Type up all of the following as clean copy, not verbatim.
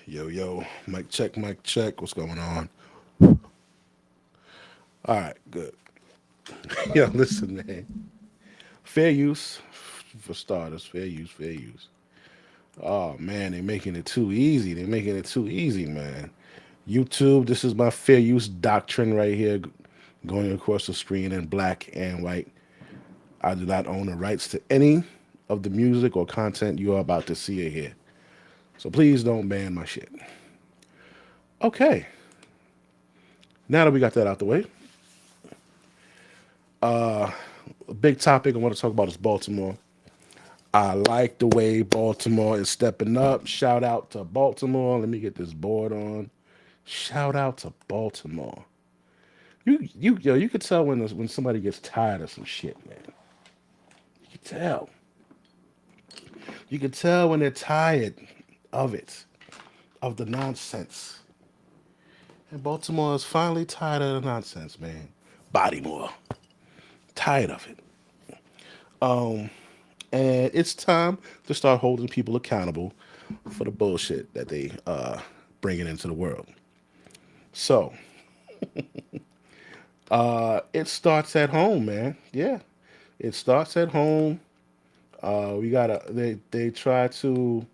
Yo, yo, mic check, mic check. What's going on? All right, good. Yo, listen, man. Fair use for starters. Fair use, fair use. Oh man, they're making it too easy. They're making it too easy, man. YouTube, this is my fair use doctrine right here, going across the screen in black and white. I do not own the rights to any of the music or content you are about to see or hear. So please don't ban my shit. Okay, now that we got that out the way, a big topic I want to talk about is Baltimore. I like the way Baltimore is stepping up. Shout out to Baltimore. Let me get this board on. Shout out to Baltimore. You could tell when somebody gets tired of some shit, man. You could tell. You could tell when they're tired of it, of the nonsense. And Baltimore is finally tired of the nonsense, man. Bodymore, tired of it. And it's time to start holding people accountable for the bullshit that they bringing into the world. So it starts at home, man. Yeah, it starts at home. We gotta. They try to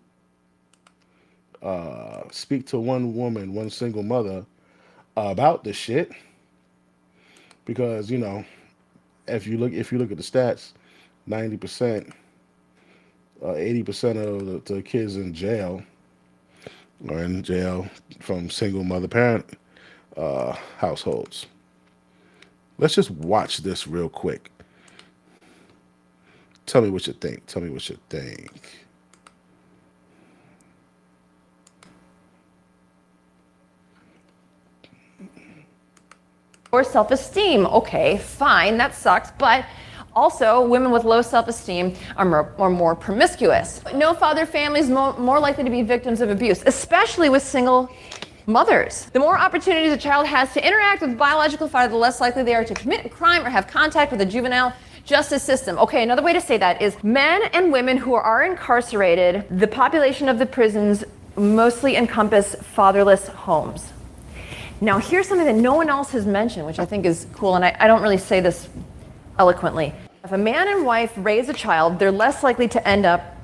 speak to one woman, one single mother about this shit because if you look at the stats, 90%, 80% of the kids in jail are in jail from single mother parent households. Let's just watch this real quick. Tell me what you think. Tell me what you think. Or self-esteem. Okay, fine, that sucks, but also women with low self-esteem are more promiscuous. No father families more likely to be victims of abuse, especially with single mothers. The more opportunities a child has to interact with the biological father, the less likely they are to commit a crime or have contact with the juvenile justice system. Okay, another way to say that is men and women who are incarcerated, the population of the prisons mostly encompass fatherless homes. Now, here's something that no one else has mentioned, which I think is cool, and I don't really say this eloquently. If a man and wife raise a child, they're less likely to end up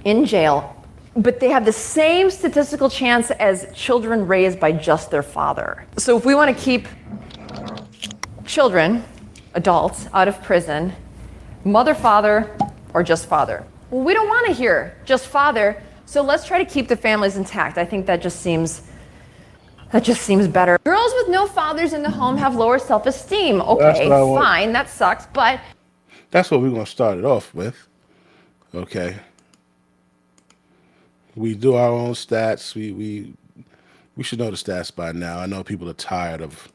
in jail, but they have the same statistical chance as children raised by just their father. So if we want to keep children, adults, out of prison, mother, father, or just father. Well, we don't want to hear just father, so let's try to keep the families intact. I think that just seems better. Girls with no fathers in the home have lower self-esteem. That's Okay, what I want. fine, that sucks, but That's what we're gonna start it off with. Okay. We do our own stats. We should know the stats by now. I know people are tired of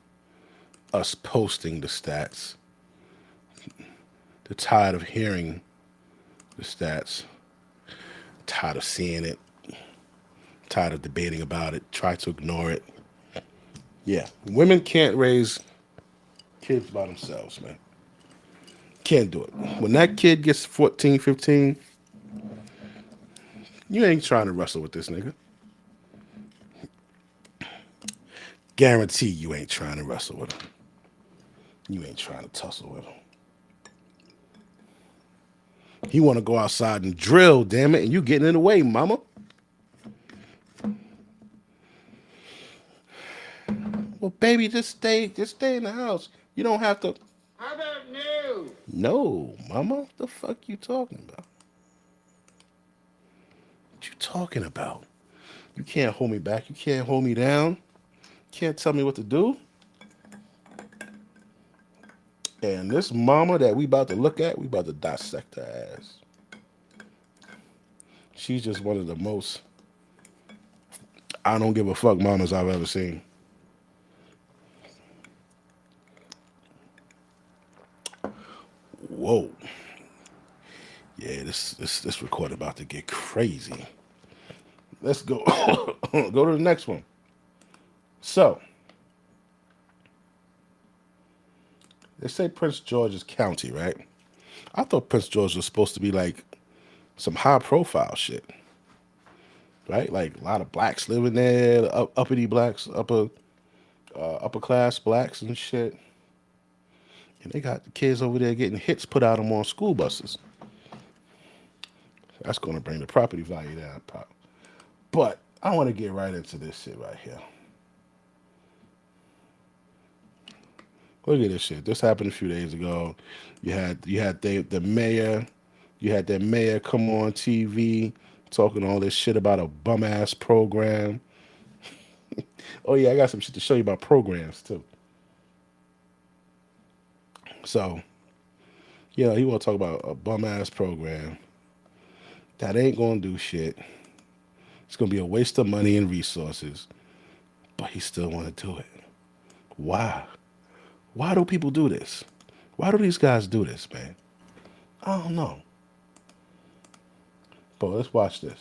us posting the stats. They're tired of hearing the stats. Tired of seeing it. Tired of debating about it. Try to ignore it. Yeah. Women can't raise kids by themselves, man. Can't do it. When that kid gets 14, 15, you ain't trying to wrestle with this nigga. Guarantee you ain't trying to wrestle with him. You ain't trying to tussle with him. He want to go outside and drill, damn it, and you getting in the way, mama. Well, baby, just stay in the house. You don't have to. How about no? No, mama. What the fuck you talking about? What you talking about? You can't hold me back. You can't hold me down. Can't tell me what to do. And this mama that we about to look at, we about to dissect her ass. She's just one of the most I don't give a fuck mamas I've ever seen. Whoa. Yeah, this recording about to get crazy. Let's go go to the next one. So they say Prince George's County, right? I thought Prince George was supposed to be like some high profile shit, right? Like a lot of blacks living there, uppity blacks, upper class blacks and shit. And they got the kids over there getting hits put out them on school buses. That's going to bring the property value down. But I want to get right into this shit right here. Look at this shit. This happened a few days ago. The mayor, you had that mayor come on TV talking all this shit about a bum ass program. Oh yeah, I got some shit to show you about programs too. So, he want to talk about a bum ass program that ain't gonna do shit. It's gonna be a waste of money and resources, but he still want to do it. Why? Why do people do this? Why do these guys do this, man? I don't know. But let's watch this.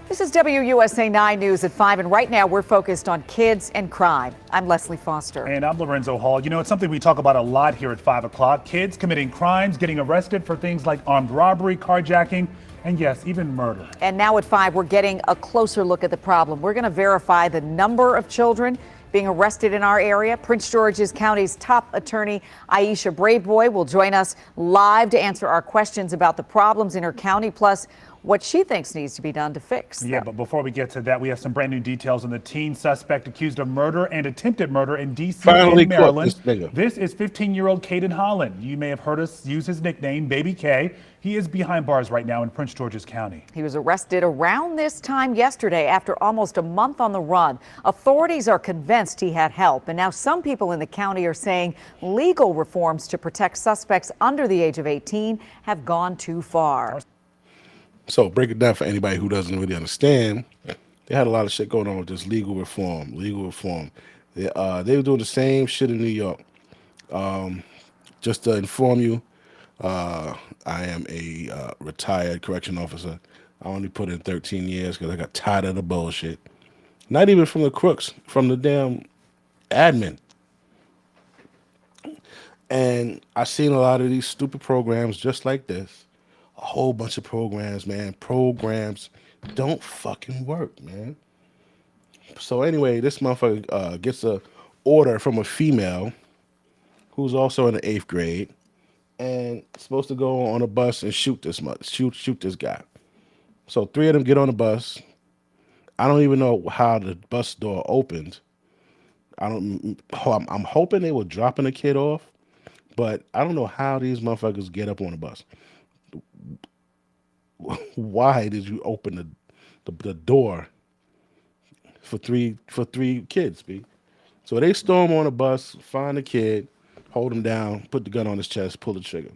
This is WUSA 9 News at 5, and right now we're focused on kids and crime. I'm Leslie Foster. And I'm Lorenzo Hall. You know, it's something we talk about a lot here at 5 o'clock. Kids committing crimes, getting arrested for things like armed robbery, carjacking, and yes, even murder. And now at 5, we're getting a closer look at the problem. We're going to verify the number of children being arrested in our area. Prince George's County's top attorney, Aisha Braveboy, will join us live to answer our questions about the problems in her county, plus what she thinks needs to be done to fix them. Yeah, but before we get to that, we have some brand new details on the teen suspect accused of murder and attempted murder in D.C. and Maryland. This is 15-year-old Caden Holland. You may have heard us use his nickname, Baby K. He is behind bars right now in Prince George's County. He was arrested around this time yesterday after almost a month on the run. Authorities are convinced he had help, and now some people in the county are saying legal reforms to protect suspects under the age of 18 have gone too far. So break it down for anybody who doesn't really understand. They had a lot of shit going on with this legal reform. Legal reform. They were doing the same shit in New York. Just to inform you, I am a retired correction officer. I only put in 13 years because I got tired of the bullshit. Not even from the crooks, from the damn admin. And I've seen a lot of these stupid programs just like this. A whole bunch of programs, man. Programs don't fucking work, man. So anyway, this motherfucker gets a order from a female who's also in the 8th grade and supposed to go on a bus and shoot this guy. So 3 of them get on the bus. I don't even know how the bus door opened. I'm hoping they were dropping the kid off, but I don't know how these motherfuckers get up on the bus. Why did you open the door for three kids, B? So they storm on a bus, find the kid, hold him down, put the gun on his chest, pull the trigger.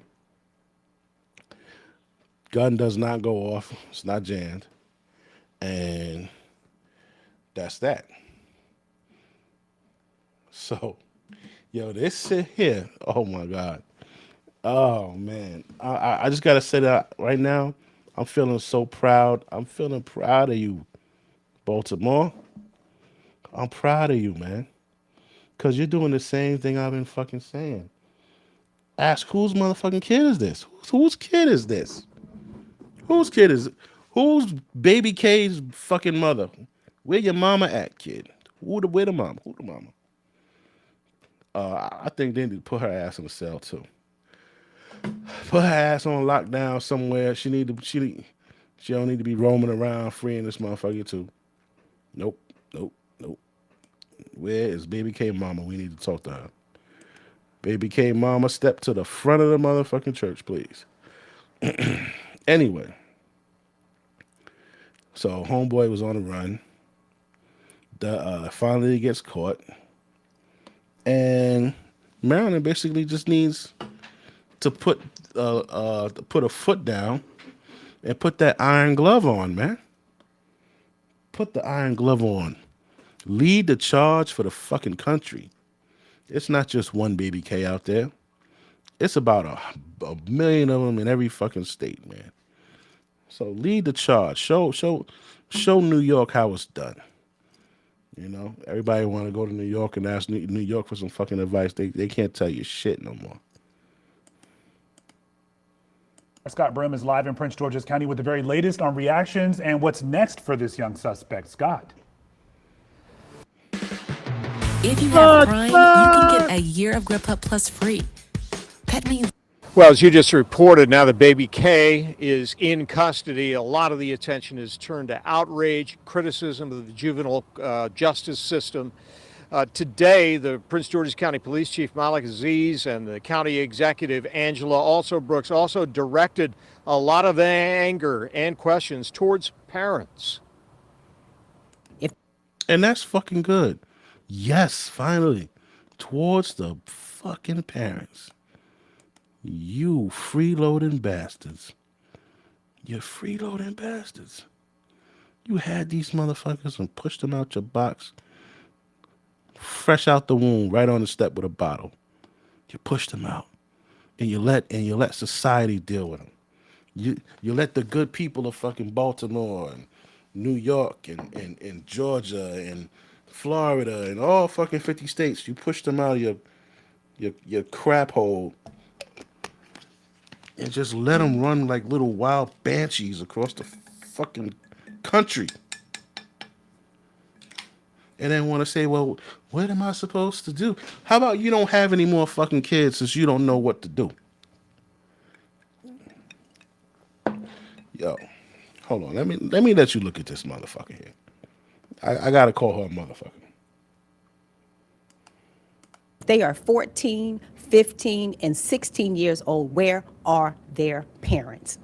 Gun does not go off. It's not jammed. And that's that. So, this shit here, oh my God. Oh man. I just gotta say that right now. I'm feeling so proud. I'm feeling proud of you, Baltimore. I'm proud of you, man. Because you're doing the same thing I've been fucking saying. Ask whose motherfucking kid is this? Whose kid is this? Whose kid is it? Who's Baby K's fucking mother? Where your mama at, kid? Where the mama? Who the mama? I think they need to put her ass in the cell too. Put her ass on lockdown somewhere. She don't need to be roaming around freeing this motherfucker too. Nope. Where is Baby K mama? We need to talk to her. Baby K mama, step to the front of the motherfucking church, please. Anyway. So homeboy was on the run. Finally he gets caught. And Maryland basically just needs to put a foot down and put that iron glove on, man. Put the iron glove on. Lead the charge for the fucking country. It's not just one Baby K out there. It's about a million of them in every fucking state, man. So lead the charge. Show New York how it's done. Everybody want to go to New York and ask New York for some fucking advice. They can't tell you shit no more. Scott Brim is live in Prince George's County with the very latest on reactions and what's next for this young suspect. Scott. If you have Prime, you can get a year of Grubhub Plus free. That means. Well, as you just reported, now that baby K is in custody, a lot of the attention is turned to outrage, criticism of the juvenile justice system. Today, the Prince George's County Police Chief Malik Aziz and the County Executive Angela Brooks also directed a lot of anger and questions towards parents. And that's fucking good. Yes, finally. Towards the fucking parents. You freeloading bastards. You freeloading bastards. You had these motherfuckers and pushed them out your box. Fresh out the womb, right on the step with a bottle. You pushed them out. And you let society deal with them. You let the good people of fucking Baltimore and New York and Georgia and Florida and all fucking 50 states, you pushed them out of your crap hole and just let them run like little wild banshees across the fucking country. And then want to say, well, what am I supposed to do? How about you don't have any more fucking kids since you don't know what to do? Yo, hold on. Let me let you look at this motherfucker here. I gotta call her a motherfucker. They are 14, 15, and 16 years old. Where are their parents?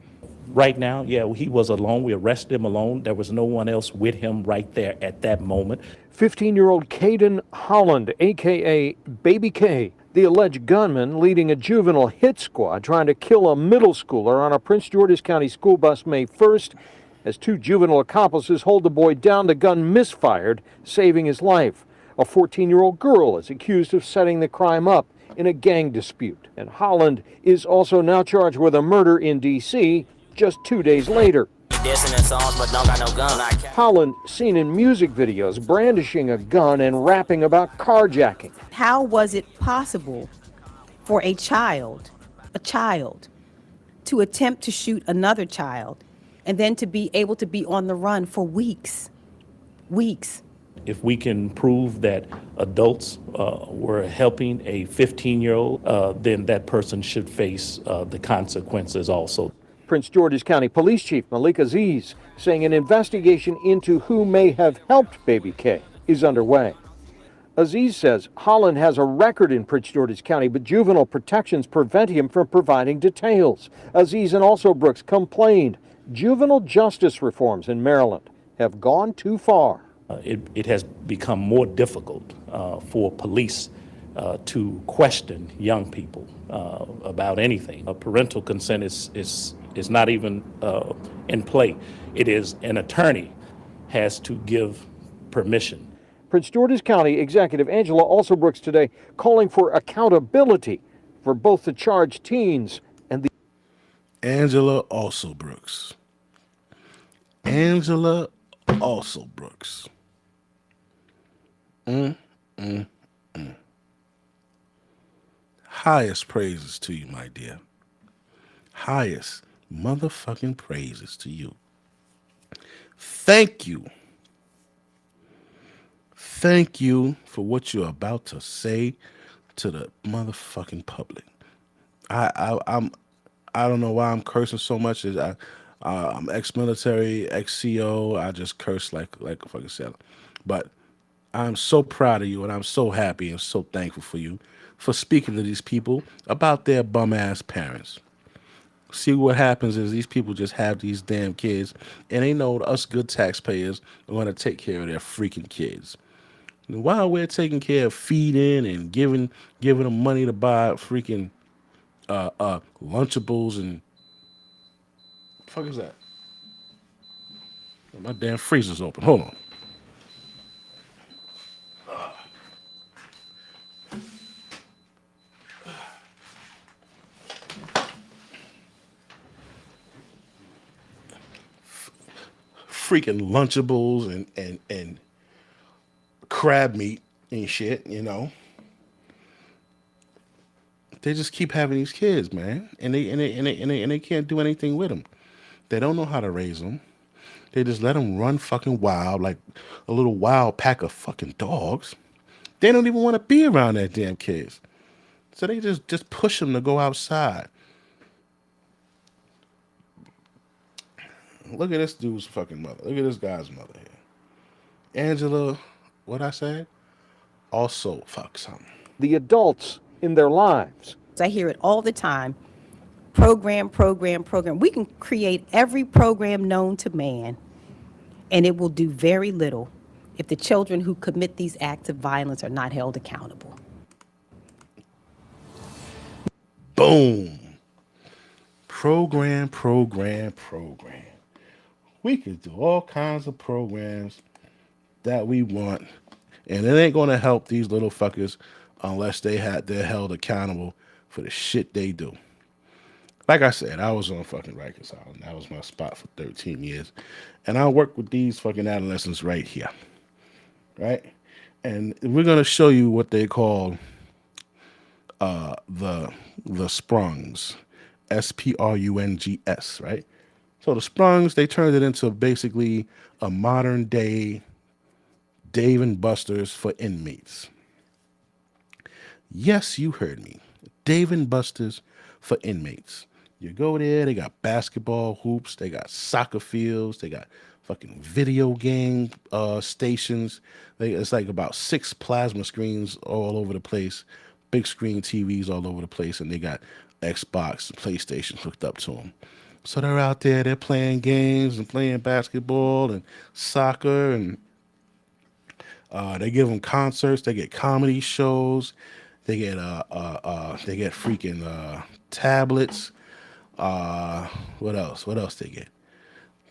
Right now, yeah, he was alone. We arrested him alone. There was no one else with him right there at that moment. 15-year-old Caden Holland, a.k.a. Baby K, the alleged gunman leading a juvenile hit squad trying to kill a middle schooler on a Prince George's County school bus May 1st. As two juvenile accomplices hold the boy down, the gun misfired, saving his life. A 14-year-old girl is accused of setting the crime up in a gang dispute. And Holland is also now charged with a murder in D.C. just 2 days later. Holland seen in music videos brandishing a gun and rapping about carjacking. How was it possible for a child, to attempt to shoot another child and then to be able to be on the run for weeks? If we can prove that adults were helping a 15-year-old, then that person should face the consequences also. Prince George's County Police Chief Malik Aziz saying an investigation into who may have helped Baby K is underway. Aziz says Holland has a record in Prince George's County, but juvenile protections prevent him from providing details. Aziz and also Brooks complained juvenile justice reforms in Maryland have gone too far. It has become more difficult for police to question young people about anything. Parental consent is not even in play. It is an attorney has to give permission. Prince George's County Executive Angela Brooks today calling for accountability for both the charged teens and the... Angela Brooks. Angela Brooks. Highest praises to you, my dear. Highest motherfucking praises to you. Thank you. Thank you for what you're about to say to the motherfucking public. I don't know why I'm cursing so much. I'm ex-military, ex-CO. I just curse like a fucking sailor. But I'm so proud of you, and I'm so happy and so thankful for you for speaking to these people about their bum-ass parents. See, what happens is these people just have these damn kids, and they know us good taxpayers are going to take care of their freaking kids. And while we're taking care of feeding and giving them money to buy freaking Lunchables and... What the fuck is that? My damn freezer's open. Hold on. Freaking Lunchables and crab meat and shit, you know. They just keep having these kids, man, and they can't do anything with them. They don't know how to raise them. They just let them run fucking wild like a little wild pack of fucking dogs. They don't even want to be around that damn kids. So they just push them to go outside. Look at this dude's fucking mother. Look at this guy's mother here. Angela, what I said? Also fuck something. The adults in their lives. I hear it all the time. Program, program, program. We can create every program known to man, and it will do very little if the children who commit these acts of violence are not held accountable. Boom. Program, program, program. We could do all kinds of programs that we want, and it ain't gonna help these little fuckers unless they're held accountable for the shit they do. Like I said, I was on fucking Rikers Island. That was my spot for 13 years, and I work with these fucking adolescents right here, right? And we're gonna show you what they call the sprungs, sprungs, right? So the sprungs, they turned it into basically a modern day Dave and Buster's for inmates. Yes, you heard me. Dave and Buster's for inmates. You go there, they got basketball hoops, they got soccer fields, they got fucking video game stations. It's like about 6 plasma screens all over the place, big screen TVs all over the place, and they got Xbox and PlayStation hooked up to them. So they're out there, they're playing games and playing basketball and soccer, and they give them concerts, they get comedy shows, they get freaking tablets. What else? What else they get?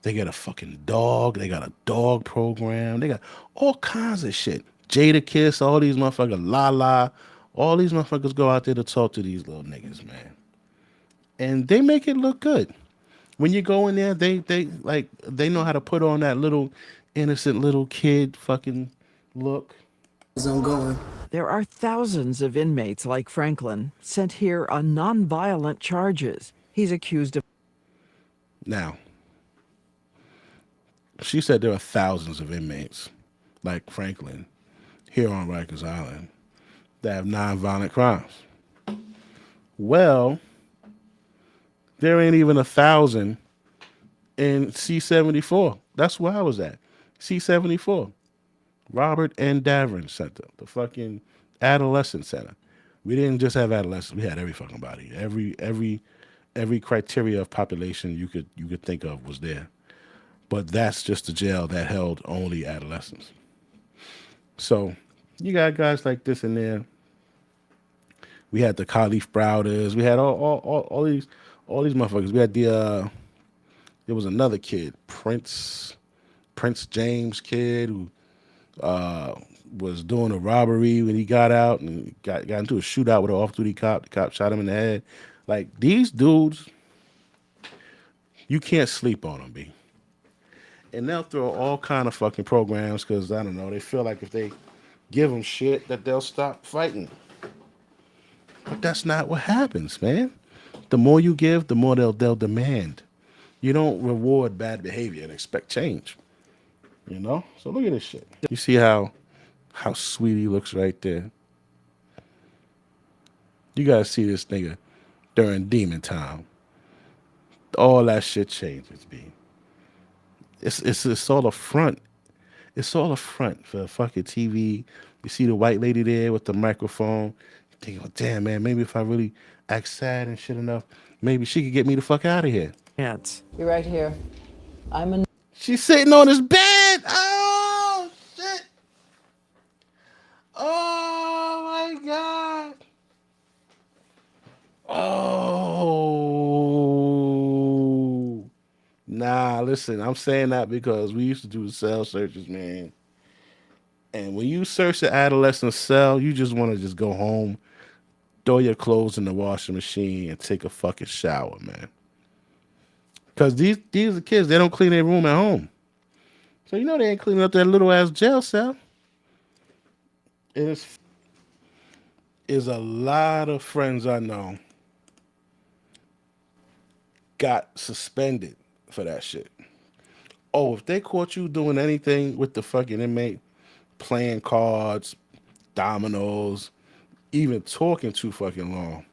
They get a fucking dog. They got a dog program. They got all kinds of shit. Jada Kiss, all these motherfuckers, Lala, all these motherfuckers go out there to talk to these little niggas, man. And they make it look good. When you go in there, they know how to put on that little innocent little kid fucking look. There are thousands of inmates like Franklin sent here on nonviolent charges. He's accused of. Now, she said there are thousands of inmates like Franklin here on Rikers Island that have nonviolent crimes. Well, there ain't even 1,000 in C-74. That's where I was at. C-74. Robert N. Davern Center, the fucking adolescent center. We didn't just have adolescents, we had every fucking body. Every criteria of population you could think of was there. But that's just a jail that held only adolescents. So you got guys like this in there. We had the Khalif Browders. We had all these motherfuckers. We had there was another kid, Prince James kid, who was doing a robbery when he got out and got into a shootout with an off-duty cop. The cop shot him in the head. Like, these dudes, you can't sleep on them, B. And they'll throw all kind of fucking programs because, I don't know, they feel like if they give them shit that they'll stop fighting. But that's not what happens, man. The more you give, the more they'll demand. You don't reward bad behavior and expect change. You know? So look at this shit. You see how sweet he looks right there? You gotta see this nigga during demon time. All that shit changes, B. It's all a front. It's all a front for fucking TV. You see the white lady there with the microphone. Thinking, oh, damn, man, maybe if I really act sad and shit enough, maybe she could get me the fuck out of here. You're right here. She's sitting on his bed. Oh, shit. Oh, my God. Oh. Nah, listen, I'm saying that because we used to do cell searches, man. And when you search the adolescent cell, you just want to just go home, throw your clothes in the washing machine, and take a fucking shower, man. Because these are kids, they don't clean their room at home. So you know they ain't cleaning up that little ass jail cell. is a lot of friends I know got suspended for that shit. Oh, if they caught you doing anything with the fucking inmate, playing cards, dominoes, even talking too fucking long,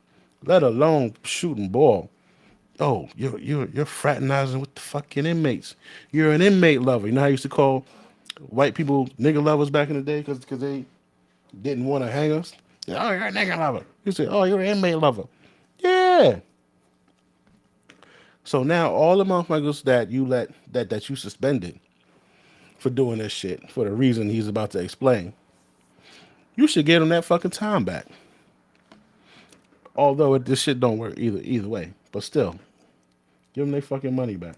let alone shooting ball. Oh, you're fraternizing with the fucking inmates. You're an inmate lover. You know how I used to call white people nigga lovers back in the day because they didn't want to hang us. Oh, you're a nigga lover. You say, oh, you're an inmate lover. Yeah. So now all the motherfuckers that you let that you suspended for doing this shit for the reason he's about to explain, you should get them that fucking time back. Although this shit don't work either way, but still, give them their fucking money back.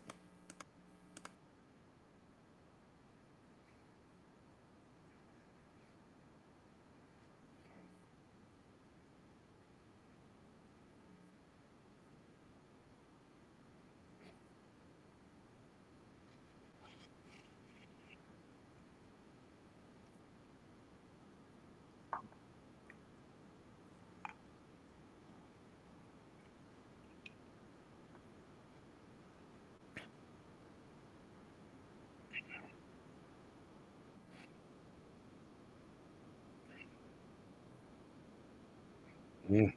Mm.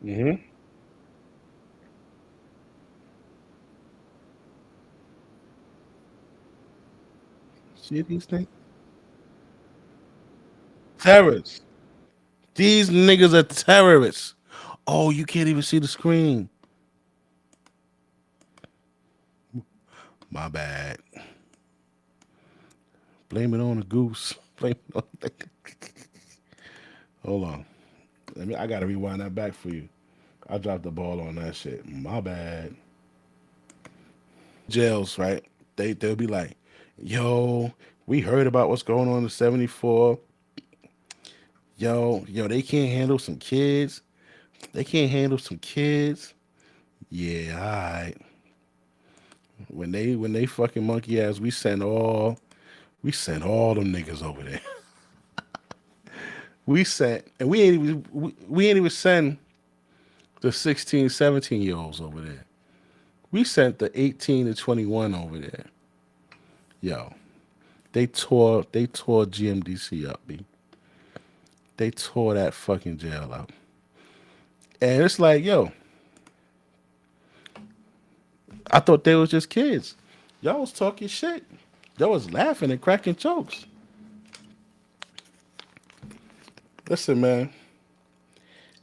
Mm-hmm. See these things? Terrorists. These niggas are terrorists. Oh, you can't even see the screen. My bad. Blame it on the goose. Blame it on the... Hold on. I gotta rewind that back for you. I dropped the ball on that shit. My bad. Jails, right? They'll be like, yo, we heard about what's going on in 74. Yo, they can't handle some kids. They can't handle some kids. Yeah, all right. When they fucking monkey ass, we sent all them niggas over there. We ain't even send the 16, 17 year olds over there. We sent the 18 to 21 over there. Yo, they tore GMDC up, B. They tore that fucking jail up. And it's like, yo, I thought they was just kids. Y'all was talking shit. Y'all was laughing and cracking jokes. Listen, man.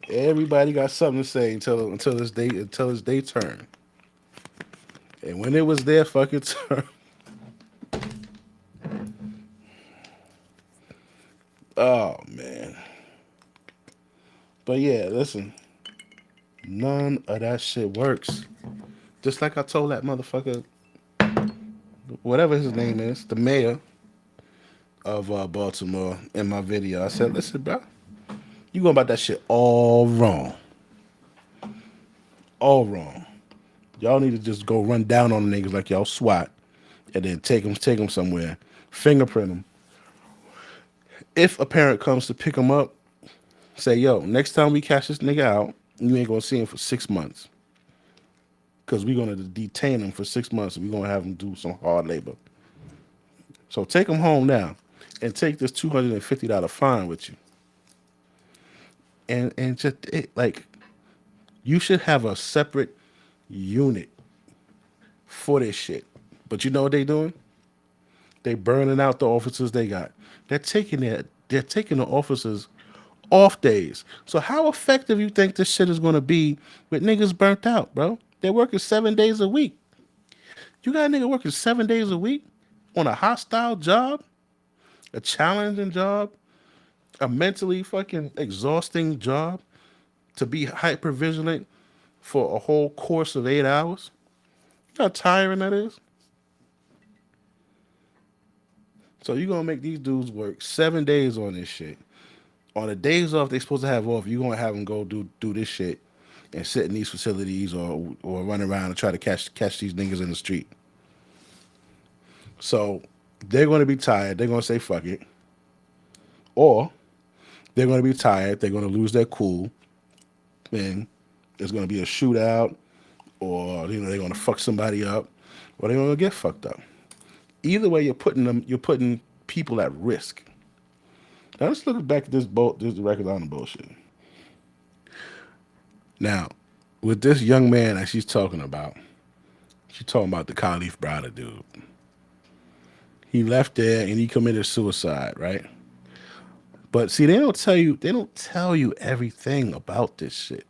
Everybody got something to say until it's day turn. And when it was their fucking turn, oh man. But yeah, listen, none of that shit works. Just like I told that motherfucker, whatever his name is, the mayor of Baltimore in my video. I said, listen, bro, you going about that shit all wrong. All wrong. Y'all need to just go run down on the niggas like y'all SWAT and then take them somewhere, fingerprint them. If a parent comes to pick them up, say, yo, next time we catch this nigga out, you ain't gonna see him for 6 months. Because we're gonna detain him for 6 months and we're gonna have him do some hard labor. So take him home now and take this $250 fine with you. And just like you should have a separate unit for this shit. But you know what they doing? They burning out the officers they got. They're taking the officers off days. So how effective you think this shit is gonna be with niggas burnt out, bro? They're working 7 days a week. You got a nigga working 7 days a week on a hostile job, a challenging job, a mentally fucking exhausting job to be hyper vigilant for a whole course of 8 hours. You know how tiring that is? So you're gonna make these dudes work 7 days on this shit. On the days off they supposed to have off, you're gonna have them go do this shit and sit in these facilities or run around and try to catch these niggas in the street. So they're gonna be tired. They're gonna say fuck it, or they're gonna be tired. They're gonna lose their cool, and there's gonna be a shootout, or they're gonna fuck somebody up, or they're gonna get fucked up. Either way, you're putting people at risk. Now let's look back at this record on the bullshit. Now, with this young man that she's talking about the Khalif Browder dude. He left there and he committed suicide, right? But see, they don't tell you everything about this shit.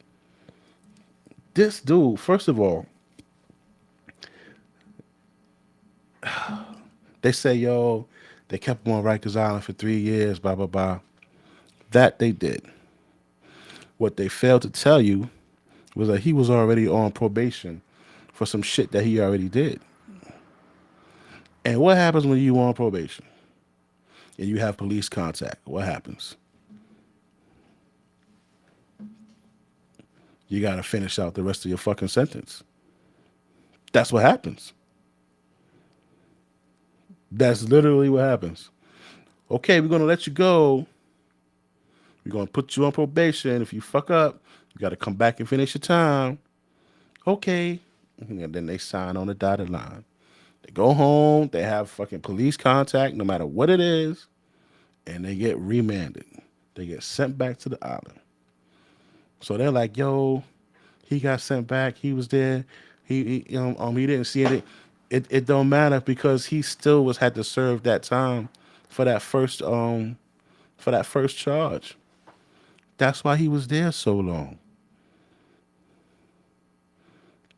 This dude, first of all, they say, yo, they kept him on Rikers Island for 3 years, blah, blah, blah. That they did. What they failed to tell you was that he was already on probation for some shit that he already did. And what happens when you on probation and you have police contact? What happens? You got to finish out the rest of your fucking sentence. That's what happens. That's literally what happens. Okay, we're going to let you go. We're going to put you on probation. If you fuck up, you got to come back and finish your time. Okay. And then they sign on the dotted line. They go home. They have fucking police contact, no matter what it is. And they get remanded. They get sent back to the island. So they're like, yo, he got sent back. He was there. He didn't see it. It don't matter because he still had to serve that time for that first charge. That's why he was there so long.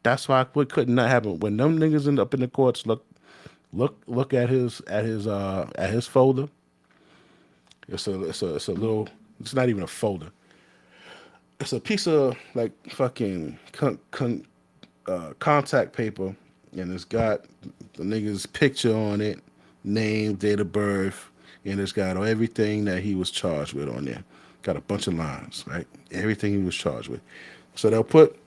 That's why what could not happen when them niggas end up in the courts. Look at his folder. It's a little. It's not even a folder. It's a piece of like fucking contact paper, and it's got the nigga's picture on it, name, date of birth, and it's got everything that he was charged with on there. Got a bunch of lines, right? Everything he was charged with. So they'll put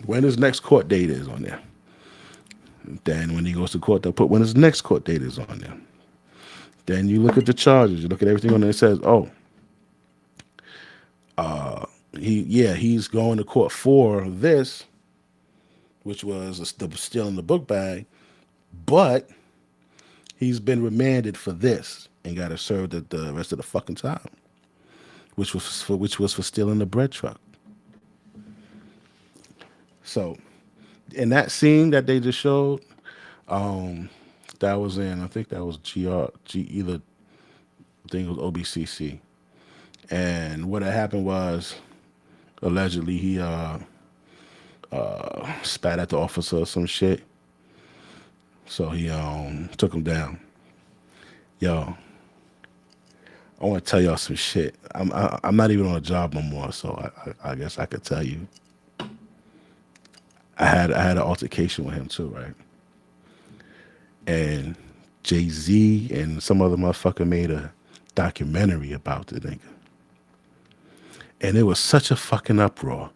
when his next court date is on there. Then when he goes to court, they'll put when his next court date is on there. Then you look at the charges, you look at everything on there. It says, he's going to court for this, which was stealing the book bag, but he's been remanded for this and got to serve the rest of the fucking time, which was for stealing the bread truck. So, in that scene that they just showed, that was in, I think that was either I think it was OBCC, and what had happened was allegedly he spat at the officer or some shit, so he took him down. Yo, I want to tell y'all some shit. I'm not even on a job no more, so I guess I could tell you. I had an altercation with him too, right? And Jay-Z and some other motherfucker made a documentary about the nigga. And it was such a fucking uproar.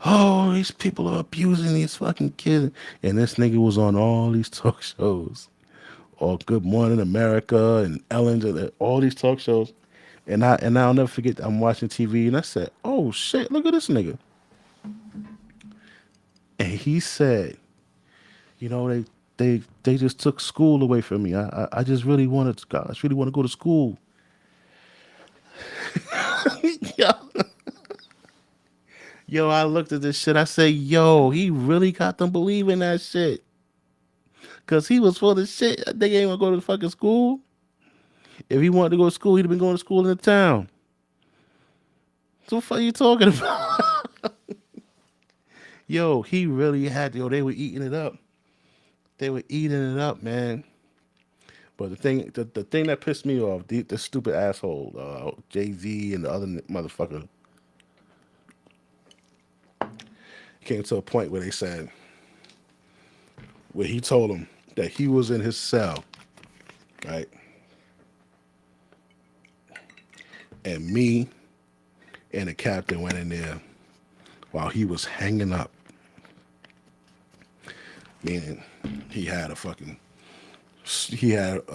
Oh, these people are abusing these fucking kids. And this nigga was on all these talk shows. Or Good Morning America and Ellen, and all these talk shows. And I'll never forget, I'm watching TV and I said, oh shit, look at this nigga. And he said, they just took school away from me. I just really wanted to, I just really want to go to school. Yo, I looked at this shit. I said, yo, he really got them believing that shit. Cause he was full of shit. They ain't gonna go to fucking school. If he wanted to go to school, he'd have been going to school in the town. So what the fuck are you talking about? Yo, he really had, they were eating it up. They were eating it up, man. But the thing that pissed me off, the stupid asshole, Jay-Z and the other motherfucker, came to a point where they said, where he told him that he was in his cell, right? And me and the captain went in there while he was hanging up. Meaning he had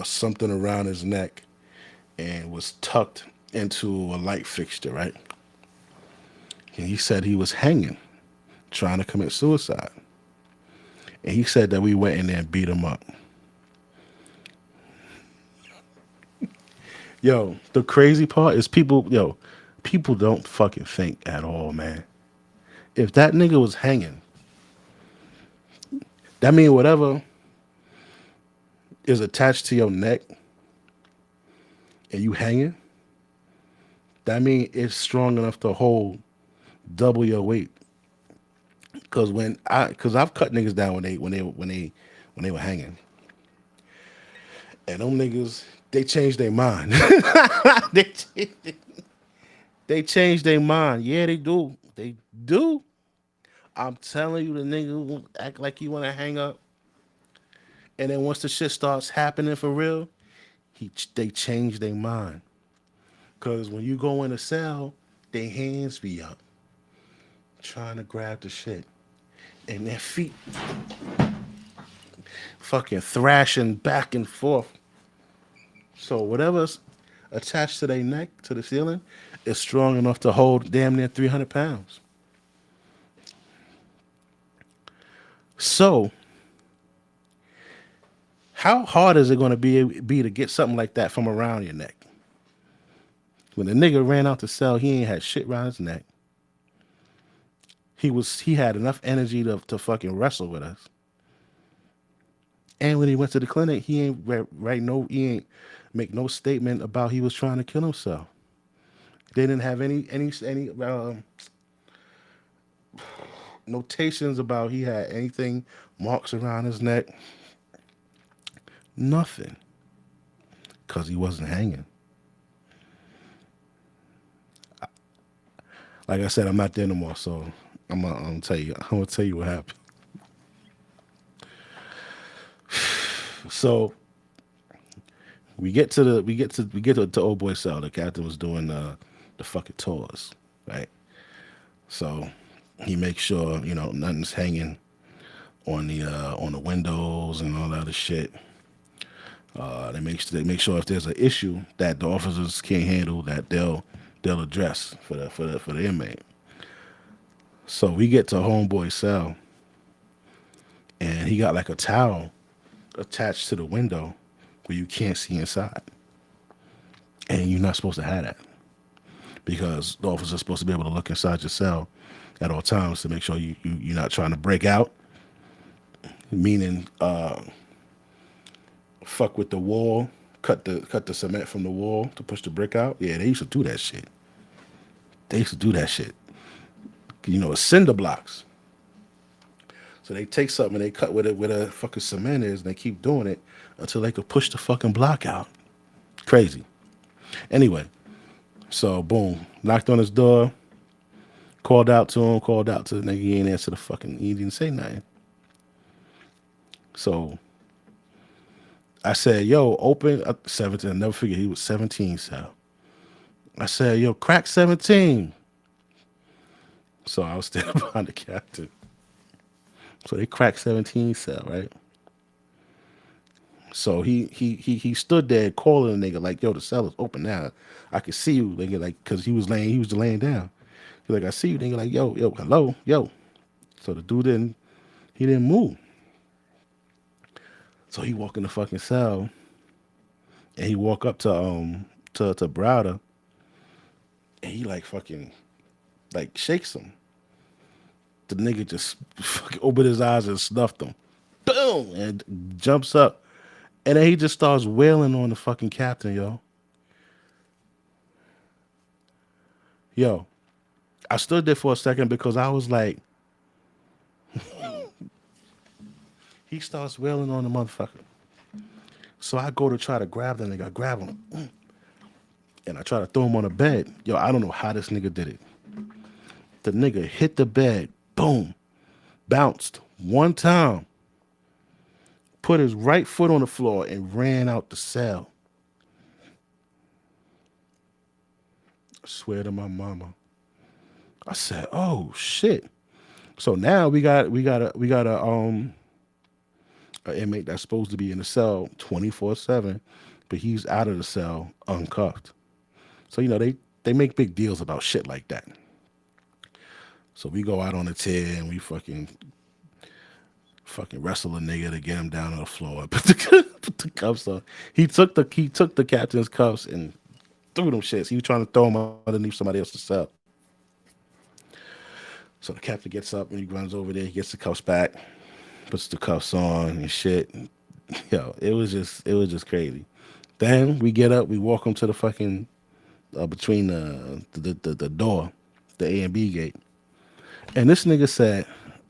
something around his neck and was tucked into a light fixture, right? And he said he was hanging, trying to commit suicide. And he said that we went in there and beat him up. Yo, the crazy part is people don't fucking think at all, man. If that nigga was hanging, that mean whatever is attached to your neck and you hanging, that mean it's strong enough to hold double your weight. Cause I've cut niggas down when they were hanging, and them niggas they changed their mind. they they changed their mind. Yeah, they do. They do. I'm telling you, the nigga will act like he want to hang up, and then once the shit starts happening for real, they change their mind. Cause when you go in a cell, their hands be up, trying to grab the shit, and their feet fucking thrashing back and forth. So whatever's attached to their neck to the ceiling is strong enough to hold damn near 300 pounds. So how hard is it going to be to get something like that from around your neck? When the nigga ran out the cell, he ain't had shit around his neck. He had enough energy to fucking wrestle with us. And when he went to the clinic, he ain't he ain't make no statement about he was trying to kill himself. They didn't have any notations about he had anything marks around his neck. Nothing, because he wasn't hanging. Like I said, I'm not there no more, so I'm gonna tell you. I'm gonna tell you what happened. So we get to old boy cell. The captain was doing the fucking tours, right? So he makes sure nothing's hanging on the windows and all that other shit. They make sure if there's an issue that the officers can't handle, that they'll address for the inmate. So we get to homeboy cell, and he got like a towel attached to the window where you can't see inside, and you're not supposed to have that because the officer's supposed to be able to look inside your cell at all times to make sure you're not trying to break out. Meaning, fuck with the wall, cut the cement from the wall to push the brick out. Yeah, they used to do that shit. Cinder blocks. So they take something and they cut with it where the fucking cement is, and they keep doing it until they could push the fucking block out. Crazy. Anyway, so boom, knocked on his door, called out to the nigga. He ain't answer he didn't say nothing. So I said, yo, open up 17. I'll never forget, he was 17, so I said, yo, crack 17. So I was standing behind the captain. So they cracked 17 cell, right? So he stood there calling the nigga like, yo, the cell is open now. I can see you, nigga, like, cause he was laying down. He's like, I see you, nigga, like, yo, hello, yo. So the dude didn't move. So he walk in the fucking cell, and he walk up to Browder, and he like fucking like shakes him. The nigga just fucking opened his eyes and snuffed him. Boom! And jumps up. And then he just starts wailing on the fucking captain, yo. Yo, I stood there for a second because I was like, he starts wailing on the motherfucker. So I go to try to grab the nigga. I grab him. And I try to throw him on the bed. Yo, I don't know how this nigga did it. The nigga hit the bed. Boom. Bounced one time. Put his right foot on the floor and ran out the cell. I swear to my mama. I said, "Oh shit!" So now we got a inmate that's supposed to be in the cell 24/7, but he's out of the cell uncuffed. So they make big deals about shit like that. So we go out on a tear and we fucking wrestle a nigga to get him down on the floor. Put the cuffs on. He took the captain's cuffs and threw them shits. He was trying to throw them underneath somebody else's cell. So the captain gets up and he runs over there. He gets the cuffs back, puts the cuffs on and shit. Yo, it was just crazy. Then we get up, we walk him to the fucking between the door, the A and B gate, and this nigga said,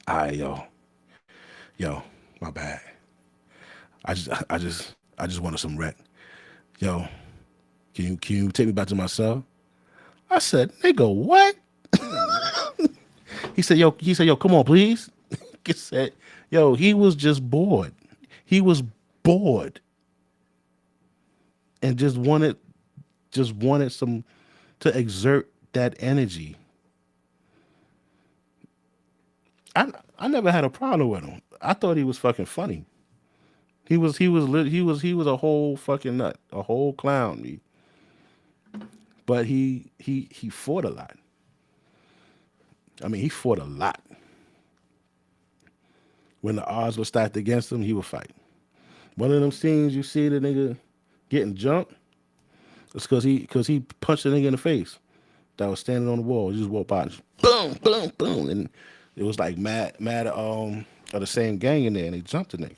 "All right, yo, my bad. I just wanted some rec. Yo, can you take me back to my cell?" I said, "Nigga, what?" He said, yo, come on, please. He said, yo, he was just bored. He was bored and just wanted some to exert that energy. I never had a problem with him. I thought he was fucking funny. He was a whole fucking nut, a whole clown. But he fought a lot. I mean, he fought a lot. When the odds were stacked against him, he would fight. One of them scenes you see the nigga getting jumped, it's because he punched the nigga in the face that was standing on the wall. He just walked by and just boom, boom, boom. And it was like mad of the same gang in there and they jumped the nigga.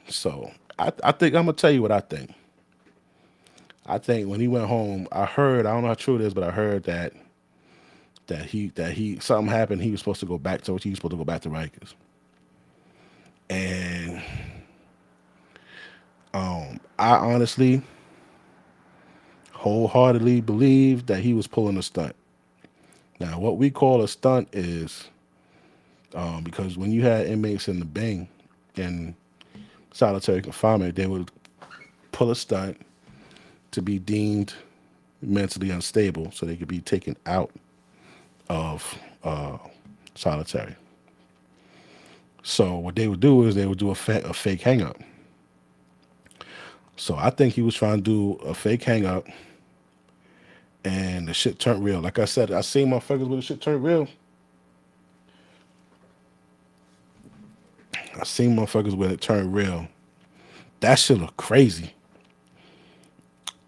So I think I'm gonna tell you what I think. I think when he went home, I don't know how true it is, but I heard that he something happened. He was supposed to go back to Rikers, and I honestly, wholeheartedly believe that he was pulling a stunt. Now, what we call a stunt is because when you had inmates in the Bing in solitary confinement, they would pull a stunt to be deemed mentally unstable, so they could be taken out of solitary. So what they would do is they would do a fake hang up. So I think he was trying to do a fake hang up, and the shit turned real. Like I said, I seen motherfuckers when the shit turned real. I seen motherfuckers when it turned real. That shit look crazy.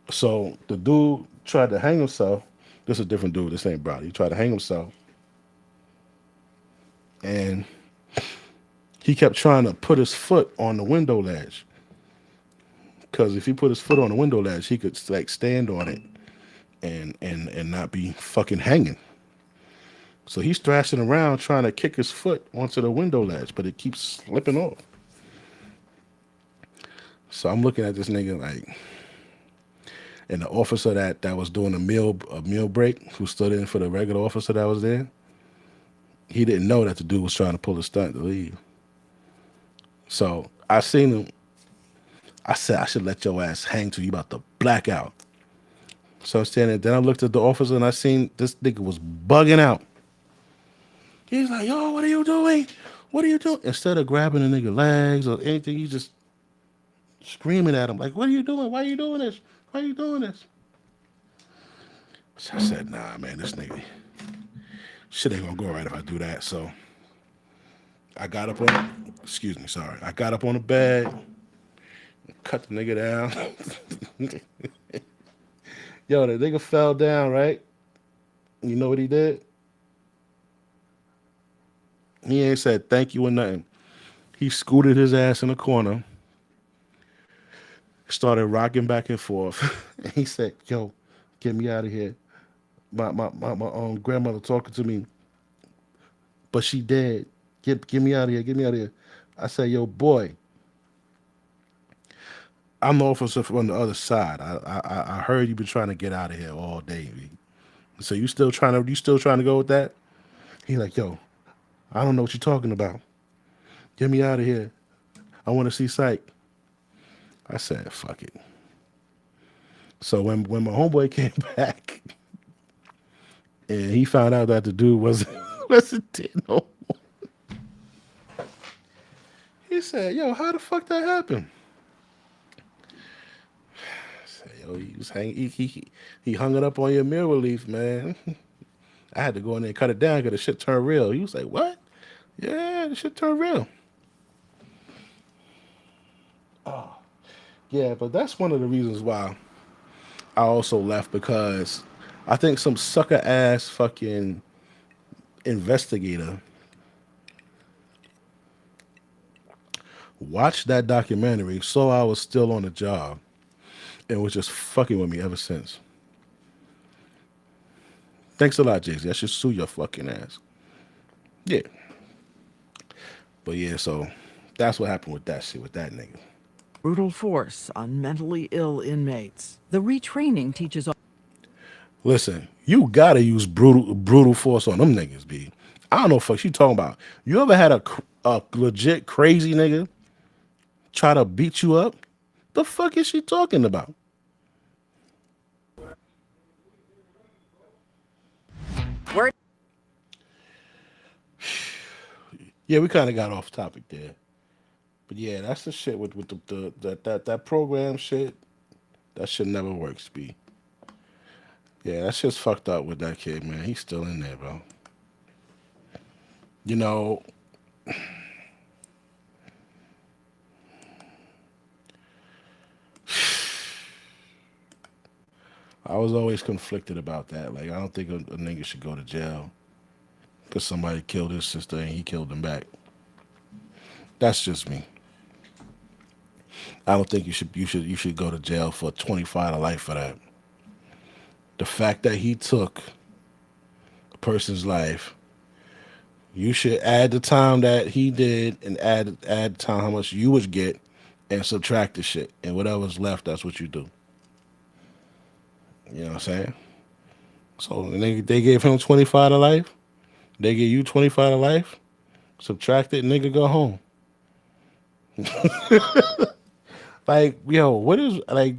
So the dude tried to hang himself. This is a different dude. This ain't Brownie. He tried to hang himself, and he kept trying to put his foot on the window ledge. Because if he put his foot on the window ledge, he could like stand on it and not be fucking hanging. So he's thrashing around trying to kick his foot onto the window ledge, but it keeps slipping off. So I'm looking at this nigga like, and the officer that was doing a meal break, who stood in for the regular officer that was there, he didn't know that the dude was trying to pull a stunt to leave. So I seen him. I said, I should let your ass hang till you about to black out. So I'm standing there. Then I looked at the officer and I seen this nigga was bugging out. He's like, yo, what are you doing? What are you doing? Instead of grabbing the nigga legs or anything, he's just screaming at him like, what are you doing? Why are you doing this? Why are you doing this? So I said, nah, man, this nigga, shit ain't gonna go right if I do that. So I got up on, excuse me, sorry. I got up on the bed, cut the nigga down. Yo, the nigga fell down, right? You know what he did? He ain't said thank you or nothing. He scooted his ass in the corner, started rocking back and forth. And he said, yo, get me out of here. My grandmother talking to me, but she dead. Get me out of here. Get me out of here. I said, yo, boy, I'm the officer from the other side. I heard you been trying to get out of here all day. So you still trying to go with that? He like, yo, I don't know what you're talking about. Get me out of here. I want to see Psych. I said, fuck it. So when my homeboy came back and he found out that the dude wasn't wasn't dead no more, he said, "Yo, how the fuck that happened?" I said, "Yo, he was he hung it up on your mirror relief, man." I had to go in there and cut it down because the shit turned real. He was like, "What?" Yeah, the shit turned real. Yeah, but that's one of the reasons why I also left, because I think some sucker ass fucking investigator watched that documentary, saw I was still on the job, and was just fucking with me ever since. Thanks a lot, Jay-Z. I should sue your fucking ass. Yeah. But yeah, so that's what happened with that shit with that nigga. Brutal force on mentally ill inmates. The retraining teaches Listen, you gotta use brutal force on them niggas, B. I don't know what the fuck you talking about. You ever had a legit crazy nigga try to beat you up? The fuck is she talking about? Where Yeah, we kind of got off topic there. But yeah, that's the shit with that program shit. That shit never works, B. Yeah, that shit's fucked up with that kid, man. He's still in there, bro. You know, I was always conflicted about that. Like, I don't think a nigga should go to jail because somebody killed his sister and he killed him back. That's just me. I don't think you should go to jail for 25 to life for that. The fact that he took a person's life, you should add the time that he did and add time how much you would get and subtract the shit. And whatever's left, that's what you do. You know what I'm saying? So they gave him 25 to life. They give you 25 to life. Subtract it, nigga, go home. Like, yo, what is like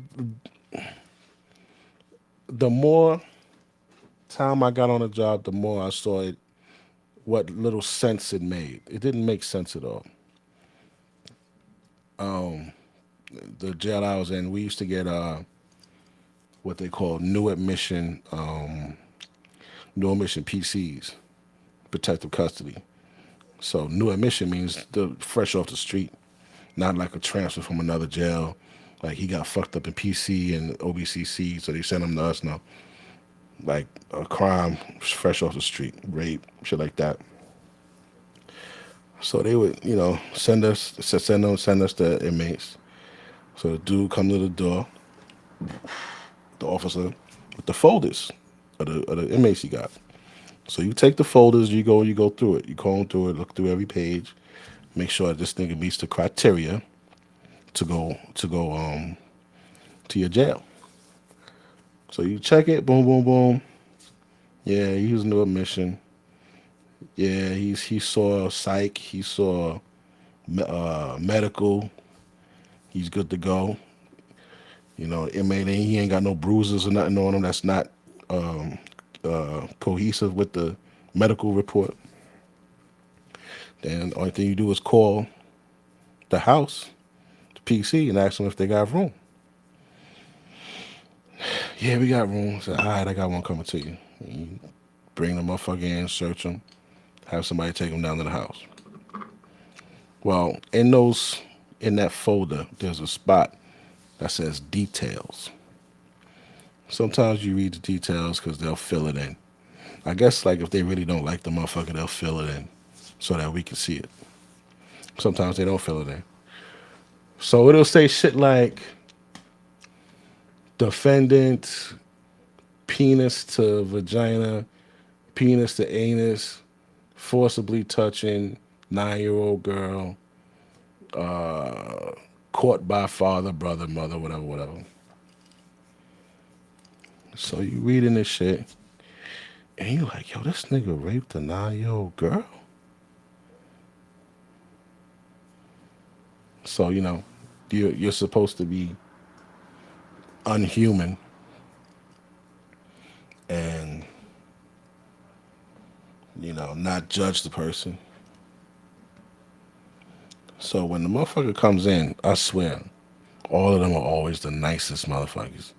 the more time I got on the job, the more I saw it what little sense it made. It didn't make sense at all. The jail I was in, we used to get what they call new admission PCs, protective custody. So new admission means the fresh off the street, not like a transfer from another jail. Like he got fucked up in PC and OBCC, so they sent him to us now. Like a crime, fresh off the street, rape, shit like that. So they would, send us the inmates. So the dude come to the door, the officer, with the folders of the inmates he got. So you take the folders, you go through it. You comb through it, look through every page, make sure that this nigga meets the criteria to go to your jail. So you check it, boom, boom, boom. Yeah, he was new admission. Yeah, he saw psych, he saw medical. He's good to go. Inmate, he ain't got no bruises or nothing on him. That's not cohesive with the medical report. Then the only thing you do is call the house, the PC, and ask them if they got room. Yeah, we got room. I said, all right, I got one coming to you. And you bring the motherfucker in, search them, have somebody take them down to the house. Well, in that folder, there's a spot that says details. Sometimes you read the details because they'll fill it in. I guess like if they really don't like the motherfucker, they'll fill it in so that we can see it. Sometimes they don't fill it in. So it'll say shit like defendant, penis to vagina, penis to anus, forcibly touching 9-year-old girl, caught by father, brother, mother, whatever, whatever. So you reading this shit, and you like, yo, this nigga raped a 9-year-old girl? So, you're supposed to be unhuman judge the person. So when the motherfucker comes in, I swear, all of them are always the nicest motherfuckers.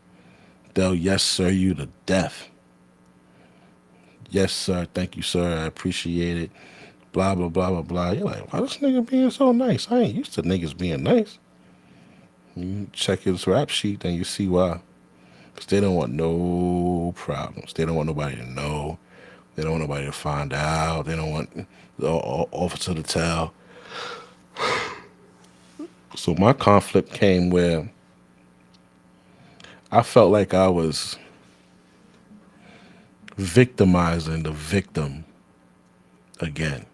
They'll yes sir you to death. Yes sir, thank you sir, I appreciate it. Blah blah blah blah blah. You're like, why this nigga being so nice? I ain't used to niggas being nice. You check his rap sheet and you see why. Because they don't want no problems. They don't want nobody to know. They don't want nobody to find out. They don't want the officer to tell. So my conflict came where I felt like I was victimizing the victim again.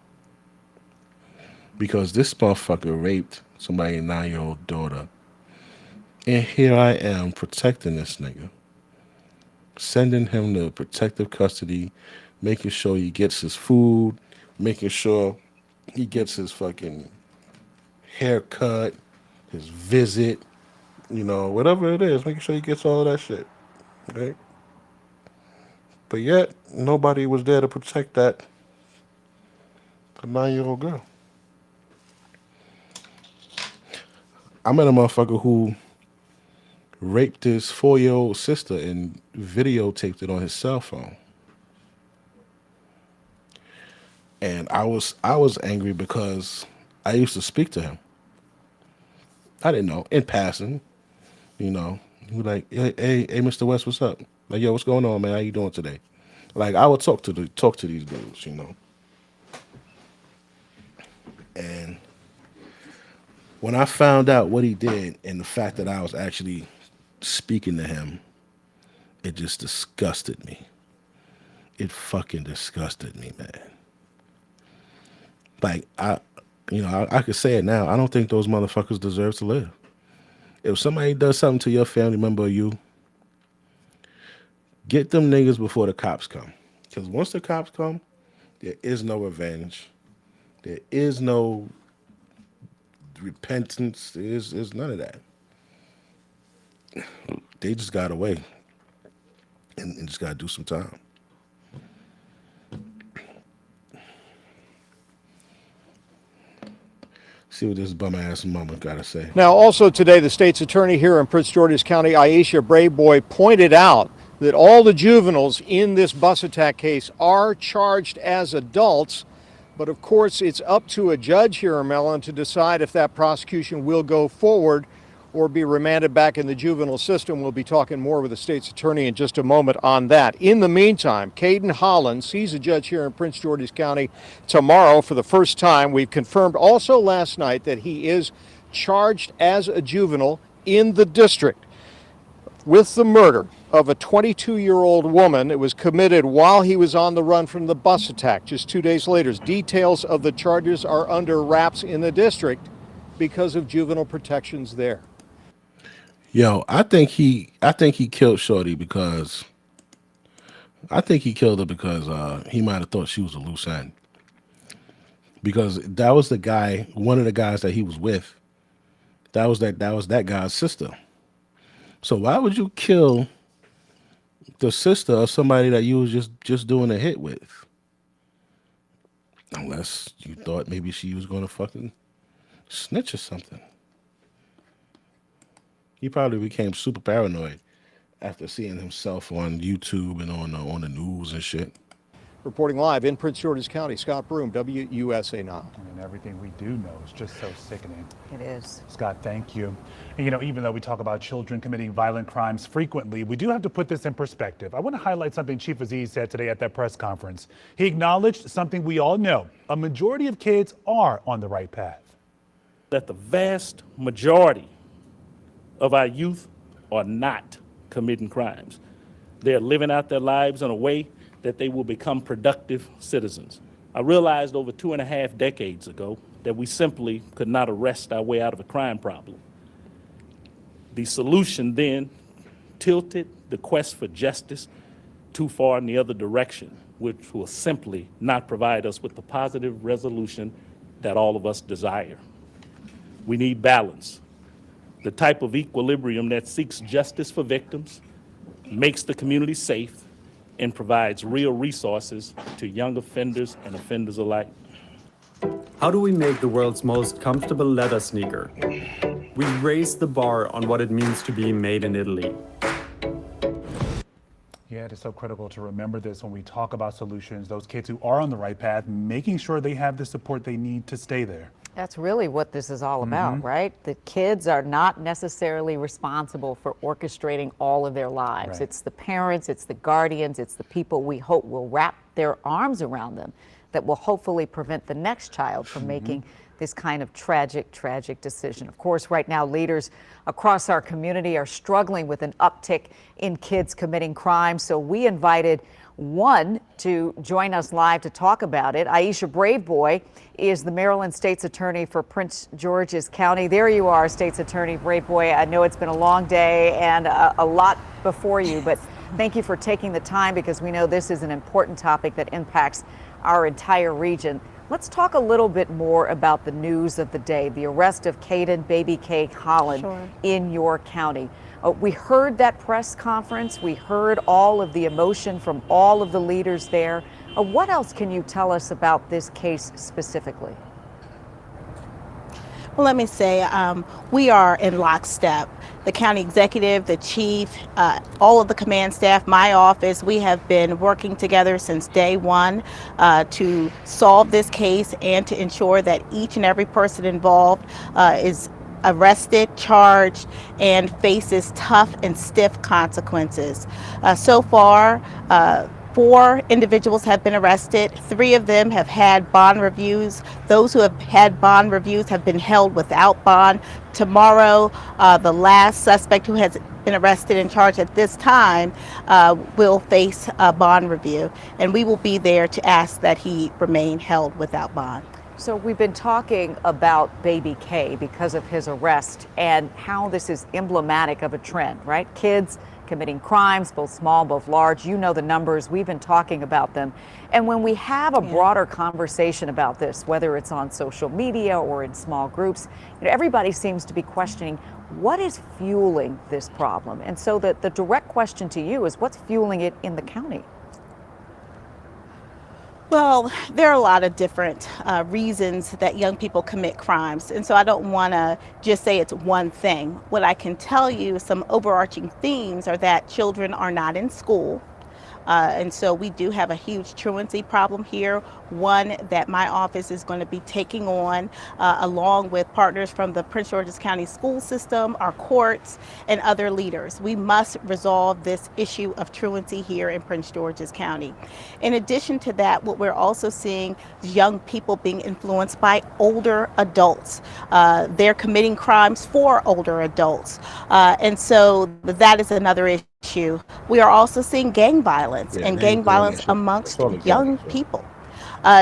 Because this motherfucker raped somebody's 9-year-old daughter. And here I am protecting this nigga. Sending him to protective custody, making sure he gets his food, making sure he gets his fucking haircut, his visit, whatever it is, making sure he gets all of that shit. Right? But yet, nobody was there to protect that 9-year-old girl. I met a motherfucker who raped his 4-year-old sister and videotaped it on his cell phone. And I was angry because I used to speak to him. I didn't know, in passing, He was like, hey, Mr. West, what's up? Like, yo, what's going on, man? How you doing today? Like, I would talk to these dudes. And when I found out what he did and the fact that I was actually speaking to him, it just disgusted me. It fucking disgusted me, man. Like, I could say it now. I don't think those motherfuckers deserve to live. If somebody does something to your family member or you, get them niggas before the cops come. Because once the cops come, there is no revenge. There is no repentance. There's none of that. They just got away and just got to do some time. See what this bum ass mama got to say. Now, also today, the state's attorney here in Prince George's County, Aisha Brayboy, pointed out that all the juveniles in this bus attack case are charged as adults. But of course, it's up to a judge here in Maryland to decide if that prosecution will go forward or be remanded back in the juvenile system. We'll be talking more with the state's attorney in just a moment on that. In the meantime, Caden Holland sees a judge here in Prince George's County tomorrow for the first time. We've confirmed also last night that he is charged as a juvenile in the district with the murder of a 22-year-old woman. It was committed while he was on the run from the bus attack just 2 days later. Details of the charges are under wraps in the district because of juvenile protections there. Yo, I think he killed Shorty because he killed her because he might have thought she was a loose end. Because that was the guy, one of the guys that he was with. That was that guy's sister. So why would you kill the sister of somebody that you was just doing a hit with? Unless you thought maybe she was gonna fucking snitch or something. He probably became super paranoid after seeing himself on YouTube and on the news and shit. Reporting live in Prince George's County, Scott Broom, WUSA Now. And everything we do know is just so sickening. It is. Scott, thank you. And, even though we talk about children committing violent crimes frequently, we do have to put this in perspective. I want to highlight something Chief Aziz said today at that press conference. He acknowledged something we all know. A majority of kids are on the right path. That the vast majority of our youth are not committing crimes. They're living out their lives in a way that they will become productive citizens. I realized over 2.5 decades ago that we simply could not arrest our way out of a crime problem. The solution then tilted the quest for justice too far in the other direction, which will simply not provide us with the positive resolution that all of us desire. We need balance, the type of equilibrium that seeks justice for victims, makes the community safe, and provides real resources to young offenders and offenders alike. How do we make the world's most comfortable leather sneaker? We raise the bar on what it means to be made in Italy. Yeah, it is so critical to remember this when we talk about solutions. Those kids who are on the right path, making sure they have the support they need to stay there. That's really what this is all about, right? The kids are not necessarily responsible for orchestrating all of their lives. Right. It's the parents, it's the guardians, it's the people we hope will wrap their arms around them that will hopefully prevent the next child from making this kind of tragic, tragic decision. Of course, right now, leaders across our community are struggling with an uptick in kids committing crimes. So we invited one to join us live to talk about it. Aisha Braveboy is the Maryland State's Attorney for Prince George's County. There you are, State's Attorney Braveboy. I know it's been a long day and a lot before you, but thank you for taking the time because we know this is an important topic that impacts our entire region. Let's talk a little bit more about the news of the day, the arrest of Caden Baby K. Holland in your county. We heard that press conference. We heard all of the emotion from all of the leaders there. What else can you tell us about this case specifically? Well, let me say we are in lockstep. The county executive, the chief, all of the command staff, my office, we have been working together since day one to solve this case and to ensure that each and every person involved is arrested, charged, and faces tough and stiff consequences. So far, 4 individuals have been arrested. 3 of them have had bond reviews. Those who have had bond reviews have been held without bond. Tomorrow, the last suspect who has been arrested and charged at this time will face a bond review, and we will be there to ask that he remain held without bond. So we've been talking about Baby K because of his arrest and how this is emblematic of a trend, right? Kids committing crimes, both small, both large. You know the numbers. We've been talking about them. And when we have a broader conversation about this, whether it's on social media or in small groups, everybody seems to be questioning what is fueling this problem. And so the direct question to you is what's fueling it in the county? Well, there are a lot of different reasons that young people commit crimes. And so I don't want to just say it's one thing. What I can tell you, some overarching themes are that children are not in school. And so we do have a huge truancy problem here, one that my office is going to be taking on along with partners from the Prince George's County school system, our courts, and other leaders. We must resolve this issue of truancy here in Prince George's County. In addition to that, what we're also seeing is young people being influenced by older adults. They're committing crimes for older adults. And so that is another issue. We are also seeing gang violence and gang violence amongst young people.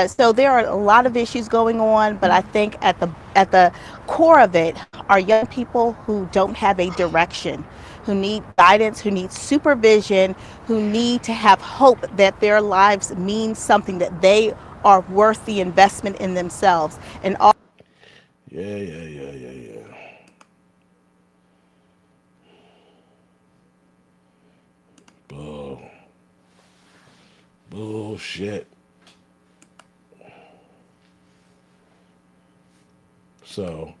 So there are a lot of issues going on, but I think at the core of it are young people who don't have a direction, who need guidance, who need supervision, who need to have hope that their lives mean something, that they are worth the investment in themselves. And all. Yeah. Bullshit. So,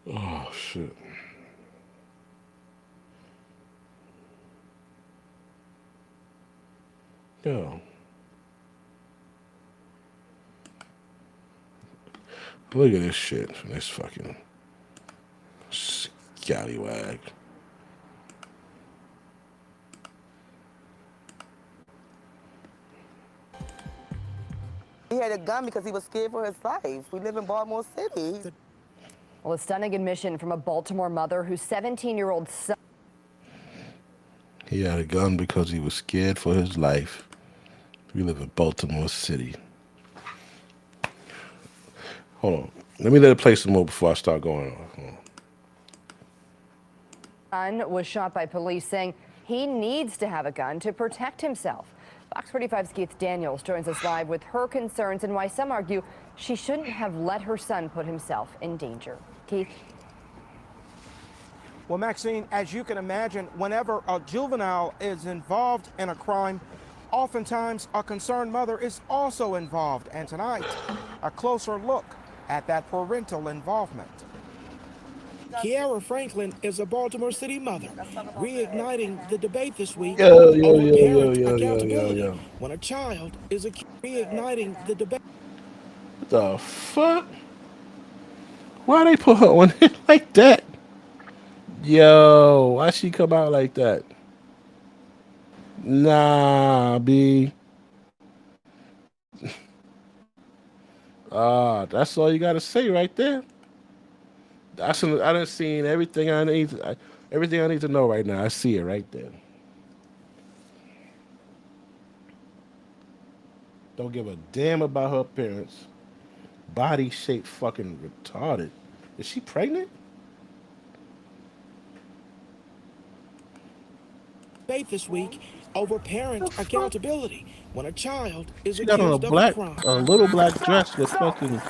oh shit. Yo. Look at this shit. This fucking scallywag. He had a gun because he was scared for his life. We live in Baltimore City. Well, a stunning admission from a Baltimore mother whose 17-year-old son. He had a gun because he was scared for his life. We live in Baltimore City. Hold on. Let me let it play some more before I start going on. Son was shot by police saying he needs to have a gun to protect himself. Fox 45's Keith Daniels joins us live with her concerns and why some argue she shouldn't have let her son put himself in danger. Keith? Well, Maxine, as you can imagine, whenever a juvenile is involved in a crime, oftentimes a concerned mother is also involved. And tonight, a closer look at that parental involvement. Kiara Franklin is a Baltimore City mother, reigniting the debate this week over parent accountability when a child is reigniting the debate. What the fuck? Why they put her on it like that? Yo, why she come out like that? Nah, B. That's all you gotta say right there. I done seen everything I need. Everything I need to know right now. I see it right there. Don't give a damn about her appearance. Body shape fucking retarded. Is she pregnant? Debate this week over parent accountability when a child is She got on accused of a crime. a little black dress with fucking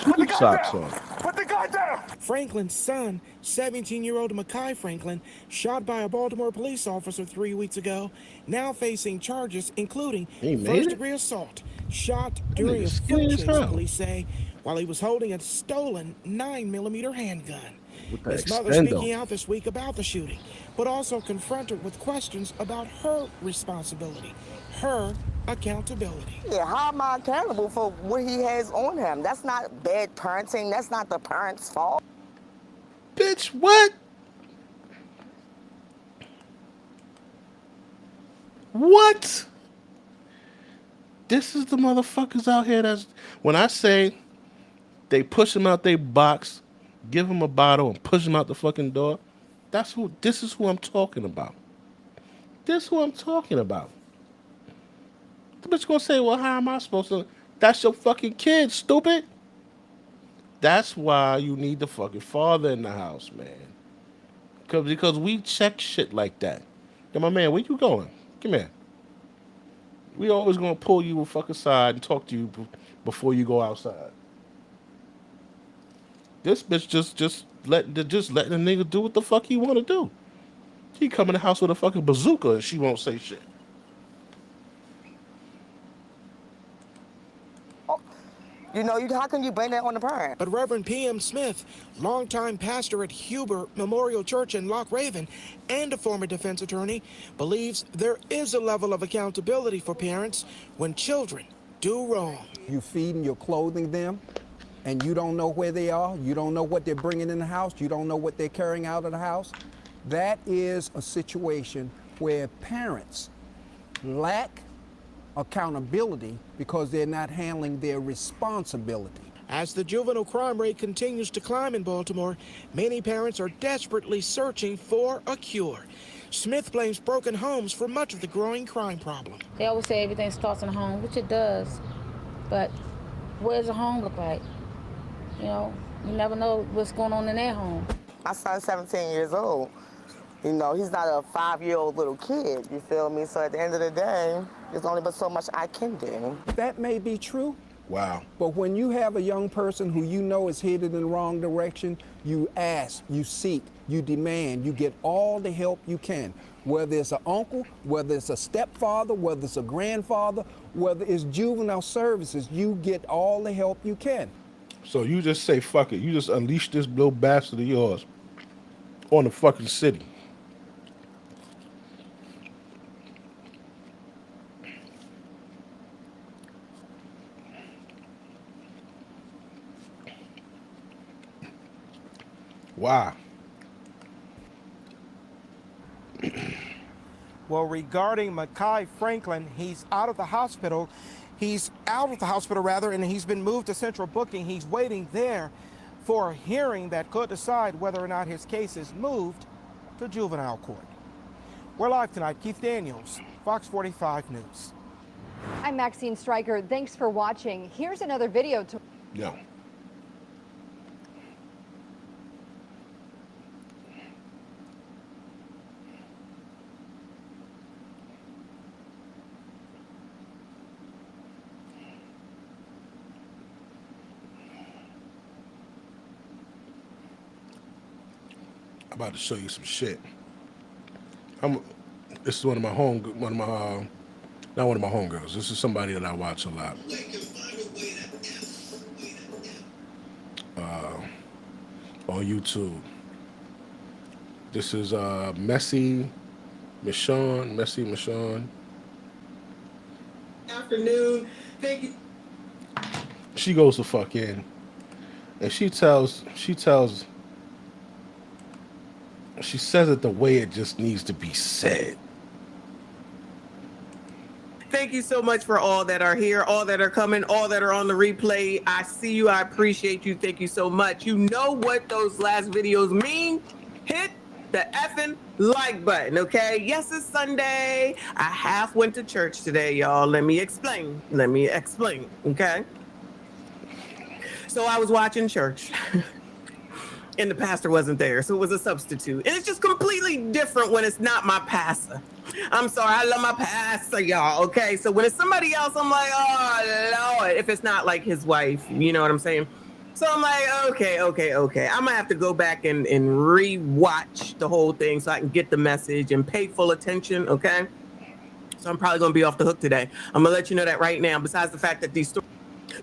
tube socks on. Put the guy down! Franklin's son, 17-year-old Makai Franklin, shot by a Baltimore police officer 3 weeks ago, now facing charges including He made it? first-degree assault, shot during nigga a skinny foot as chase, hell. police say, while he was holding a stolen 9mm handgun. With the His mother extendo. speaking out this week about the shooting, but also confronted with questions about her responsibility, her accountability. Yeah, how am I accountable for what he has on him? That's not bad parenting. That's not the parent's fault. Bitch, what? What? This is the motherfuckers out here that's when I say they push him out their box, give him a bottle and push him out the fucking door. This is who I'm talking about. This is who I'm talking about. The bitch gonna say, well, how am I supposed to? That's your fucking kid, stupid. That's why you need the fucking father in the house, man. Because we check shit like that. Yo, my man, where you going? Come here. We always gonna pull you a fucking side and talk to you before you go outside. This bitch just letting the nigga do what the fuck he wanna do. He come in the house with a fucking bazooka and she won't say shit. You know, how can you blame that on the parent? But Reverend P.M. Smith, longtime pastor at Huber Memorial Church in Loch Raven and a former defense attorney, believes there is a level of accountability for parents when children do wrong. You feeding, you're clothing them, and you don't know where they are. You don't know what they're bringing in the house. You don't know what they're carrying out of the house. That is a situation where parents lack accountability because they're not handling their responsibility. As the juvenile crime rate continues to climb in Baltimore, many parents are desperately searching for a cure. Smith blames broken homes for much of the growing crime problem. They always say everything starts in the home, which it does. But what does a home look like? You know, you never know what's going on in their home. My son's 17 years old. You know, he's not a 5-year-old little kid, you feel me? So at the end of the day, there's only but so much I can do. That may be true. Wow. But when you have a young person who you know is headed in the wrong direction, you ask, you seek, you demand, you get all the help you can. Whether it's an uncle, whether it's a stepfather, whether it's a grandfather, whether it's juvenile services, you get all the help you can. So you just say, fuck it. You just unleash this little bastard of yours on the fucking city. Wow. Well, regarding Makai Franklin, he's out of the hospital. He's out of the hospital, rather, and he's been moved to central booking. He's waiting there for a hearing that could decide whether or not his case is moved to juvenile court. We're live tonight. Keith Daniels, Fox 45 News. I'm Maxine Stryker. Thanks for watching. Here's another video to... No. I'm about to show you some shit. I'm. This is one of my not one of my homegirls. This is somebody that I watch a lot. On YouTube. This is Messy Michonne. Afternoon. Thank you. She goes to fuck in, and she says it the way it just needs to be said. Thank you so much for all that are here, all that are coming, all that are on the replay. I see you. I appreciate you. Thank you so much. You know what those last videos mean? Hit the effing like button, okay? Yes, it's Sunday. I half went to church today, y'all. Let me explain, okay? So I was watching church. And the pastor wasn't there, so it was a substitute. And it's just completely different when it's not my pastor. I'm sorry, I love my pastor, y'all, okay? So when it's somebody else, I'm like, oh, Lord, if it's not like his wife, you know what I'm saying? So I'm like, okay. I'm gonna have to go back and re-watch the whole thing so I can get the message and pay full attention, okay? So I'm probably gonna be off the hook today. I'm gonna let you know that right now, besides the fact that these stories,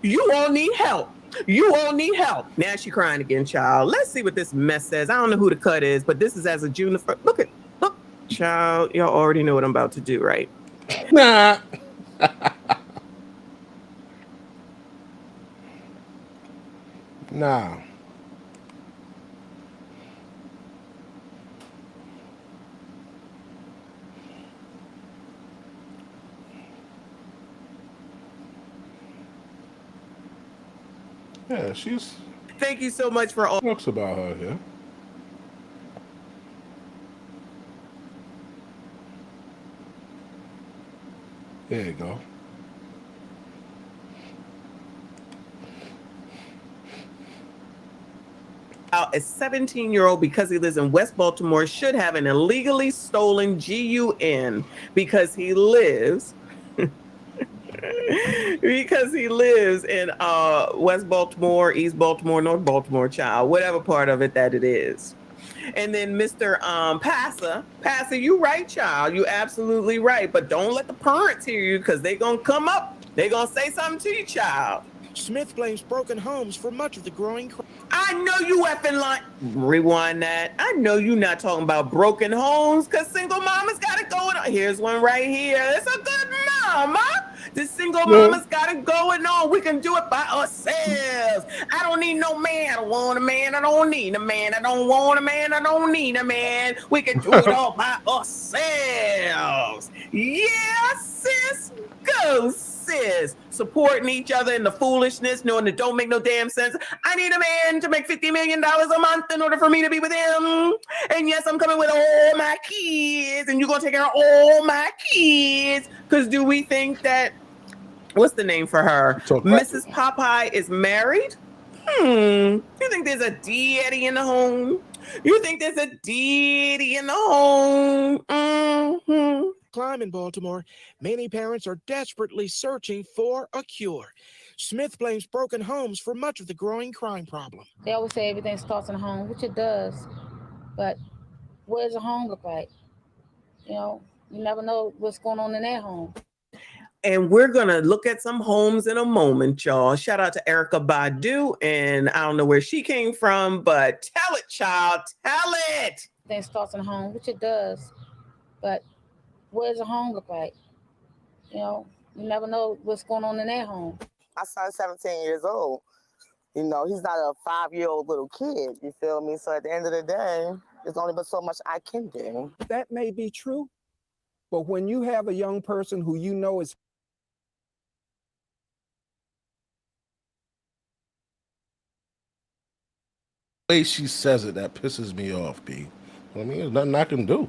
you all need help. You all need help. Now she crying again, child. Let's see what this mess says. I don't know who the cut is, but this is as of June the 1st. Look, child. Y'all already know what I'm about to do, right? Nah. Nah. Yeah, she's. Thank you so much for all. Talks about her here. There you go. A 17-year-old, because he lives in West Baltimore, should have an illegally stolen GUN because he lives in West Baltimore, East Baltimore, North Baltimore, child, whatever part of it that it is. And then Mr. Passer, you right, child. You absolutely right. But don't let the parents hear you, because they gonna come up. They gonna say something to you, child. Smith blames broken homes for much of the growing crime. I know you effing like, rewind that. I know you not talking about broken homes, because single mamas got it going on. Here's one right here. It's a good mama. The single mamas got it going on. We can do it by ourselves. I don't need no man. I don't want a man. I don't need a man. I don't want a man. I don't need a man. We can do it all by ourselves. Yeah, sis. Go, sis. Supporting each other in the foolishness, knowing it don't make no damn sense. I need a man to make $50 million a month in order for me to be with him. And yes, I'm coming with all my kids, and you're going to take care of all my kids. Because do we think that, what's the name for her? Mrs. Popeye is married? You think there's a daddy in the home? You think there's a daddy in the home? Mm-hmm. Crime in Baltimore, many parents are desperately searching for a cure. Smith blames broken homes for much of the growing crime problem. They always say everything starts in the home, which it does. But what does a home look like? You know, you never know what's going on in their home. And we're going to look at some homes in a moment, y'all. Shout out to Erica Badu. And I don't know where she came from, but tell it, child. Tell it. Everything starts in the home, which it does. But what does a home look like? You know, you never know what's going on in their home. My son's 17 years old. You know, he's not a 5-year-old little kid. You feel me? So at the end of the day, there's only but so much I can do. That may be true, but when you have a young person who you know is The way she says it, that pisses me off, B. I mean, there's nothing I can do.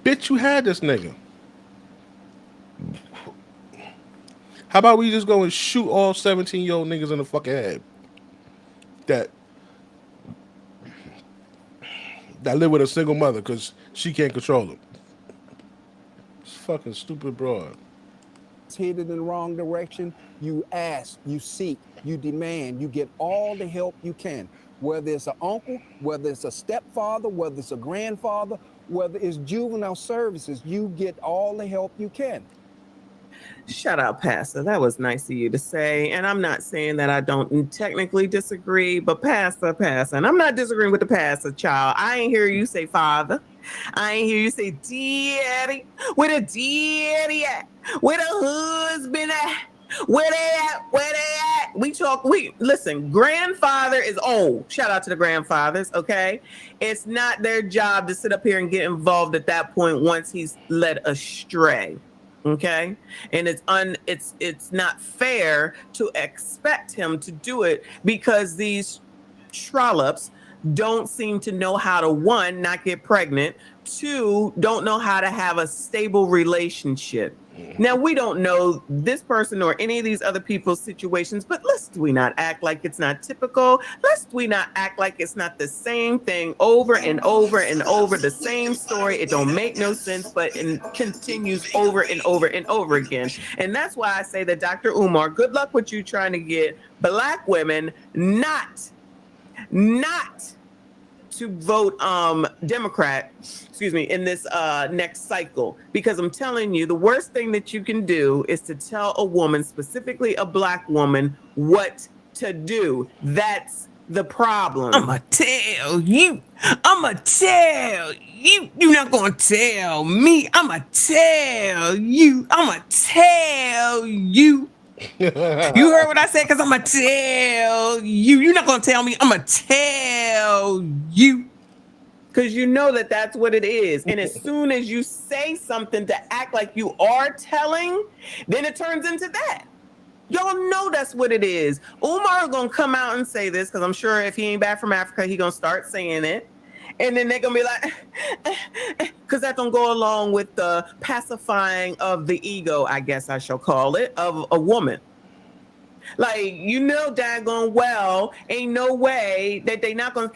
Bitch, you had this nigga. How about we just go and shoot all 17-year-old niggas in the fucking head that live with a single mother because she can't control them? It's fucking stupid broad. It's headed in the wrong direction. You ask, you seek, you demand, you get all the help you can. whether it's an uncle, whether it's a stepfather, whether it's a grandfather, whether it's juvenile services, you get all the help you can. Shout out, Pastor. That was nice of you to say. And I'm not saying that I don't technically disagree, but Pastor, and I'm not disagreeing with the pastor, child. I ain't hear you say father. I ain't hear you say daddy. Where the daddy at? Where the husband at? Where they at? Where they at? Listen, grandfather is old. Shout out to the grandfathers, okay? It's not their job to sit up here and get involved at that point once he's led astray. Okay, and it's not fair to expect him to do it because these trollops don't seem to know how to, one, not get pregnant, two, don't know how to have a stable relationship. Now, we don't know this person or any of these other people's situations, but lest we not act like it's not typical, lest we not act like it's not the same thing over and over and over, the same story. It don't make no sense, but it continues over and over and over again. And that's why I say that, Dr. Umar, good luck with you trying to get Black women not to vote Democrat, in this next cycle. Because I'm telling you, the worst thing that you can do is to tell a woman, specifically a Black woman, what to do. That's the problem. I'ma tell you. You're not gonna tell me. I'ma tell you. You heard what I said? Because I'm going to tell you. You're not going to tell me. I'm going to tell you. Because you know that that's what it is. And as soon as you say something to act like you are telling, then it turns into that. Y'all know that's what it is. Umar going to come out and say this, because I'm sure if he ain't back from Africa, he going to start saying it. And then they're going to be like, because that don't go along with the pacifying of the ego, I guess I shall call it, of a woman. Like, you know, daggone well, ain't no way that they not going to,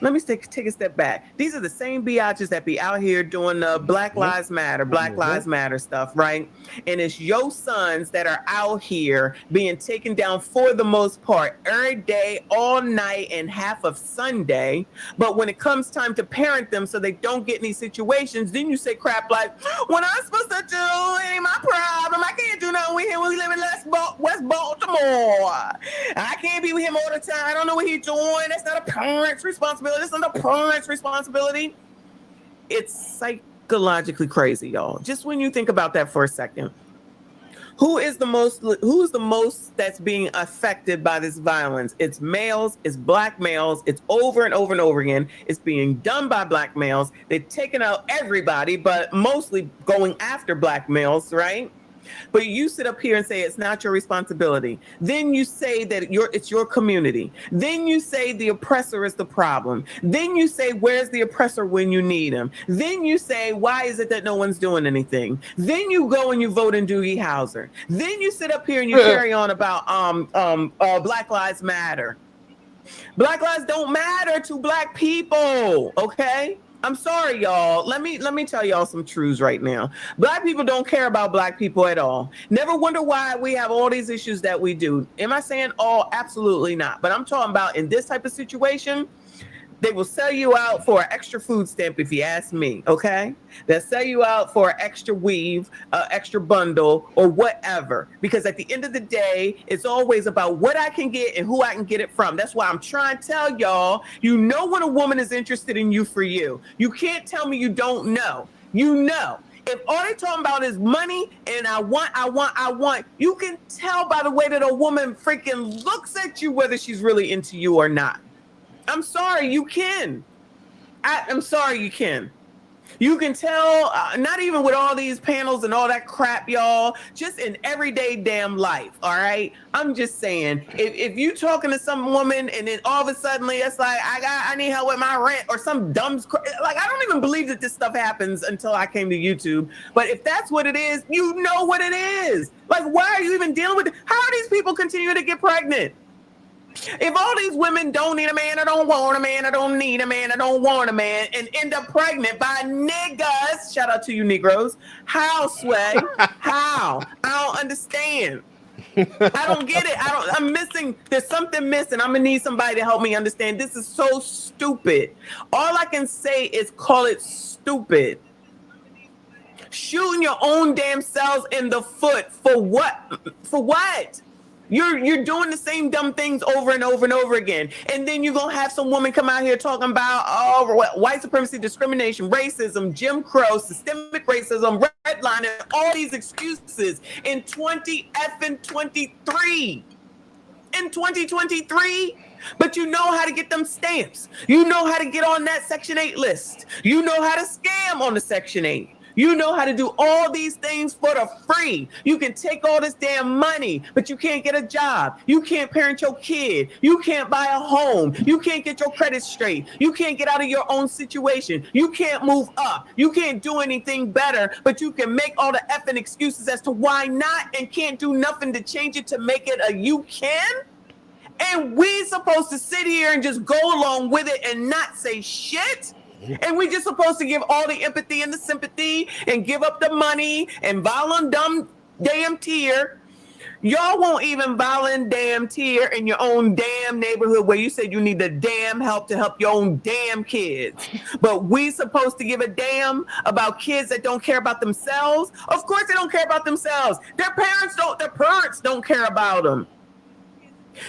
let me take a step back. These are the same biatches that be out here doing the Black Lives Matter stuff, right? And it's your sons that are out here being taken down for the most part every day, all night, and half of Sunday. But when it comes time to parent them so they don't get in these situations, then you say crap like, what I'm supposed to do, it ain't my problem. I can't do nothing with him when we live in West Baltimore. I can't be with him all the time. I don't know what he's doing. That's not a parent's responsibility. That's not a parent's responsibility. It's psychologically crazy, y'all. Just when you think about that for a second. Who's the most that's being affected by this violence? It's males, it's Black males, it's over and over and over again. It's being done by Black males. They've taken out everybody, but mostly going after Black males, right? But you sit up here and say it's not your responsibility. Then you say that it's your community. Then you say the oppressor is the problem. Then you say, where's the oppressor when you need him? Then you say, why is it that no one's doing anything? Then you go and you vote in Doogie Howser. Then you sit up here and you carry on about Black Lives Matter. Black lives don't matter to Black people, okay? I'm sorry, y'all. Let me tell y'all some truths right now. Black people don't care about Black people at all. Never wonder why we have all these issues that we do. Am I saying all? Absolutely not. But I'm talking about in this type of situation, they will sell you out for an extra food stamp if you ask me, okay? They'll sell you out for an extra weave, extra bundle, or whatever. Because at the end of the day, it's always about what I can get and who I can get it from. That's why I'm trying to tell y'all, you know when a woman is interested in you for you. You can't tell me you don't know. You know. If all they talking about is money and I want, you can tell by the way that a woman freaking looks at you whether she's really into you or not. I'm sorry, you can. I'm sorry, you can. You can tell, not even with all these panels and all that crap, y'all, just in everyday damn life, all right? I'm just saying, if you talking to some woman and then all of a sudden it's like, I need help with my rent or some dumb, like, I don't even believe that this stuff happens until I came to YouTube. But if that's what it is, you know what it is. Like, why are you even dealing with it? How are these people continue to get pregnant? If all these women don't need a man, I don't want a man, I don't need a man, I don't want a man, and end up pregnant by shout out to you Negroes, how, Sway? How? I don't understand. I don't get it. I'm missing. There's something missing. I'm gonna need somebody to help me understand. This is so stupid. All I can say is call it stupid. Shooting your own damn selves in the foot for what? For what? You're doing the same dumb things over and over and over again. And then you're gonna have some woman come out here talking about white supremacy, discrimination, racism, Jim Crow, systemic racism, redlining, all these excuses in 2023. In 2023. But you know how to get them stamps. You know how to get on that Section 8 list. You know how to scam on the Section 8. You know how to do all these things for the free. You can take all this damn money, but you can't get a job. You can't parent your kid. You can't buy a home. You can't get your credit straight. You can't get out of your own situation. You can't move up. You can't do anything better, but you can make all the effing excuses as to why not and can't do nothing to change it to make it a you can. And we supposed to sit here and just go along with it and not say shit. And we just supposed to give all the empathy and the sympathy and give up the money and volunteer. Y'all won't even volunteer in your own damn neighborhood where you said you need the damn help to help your own damn kids. But we supposed to give a damn about kids that don't care about themselves? Of course they don't care about themselves. Their parents don't care about them.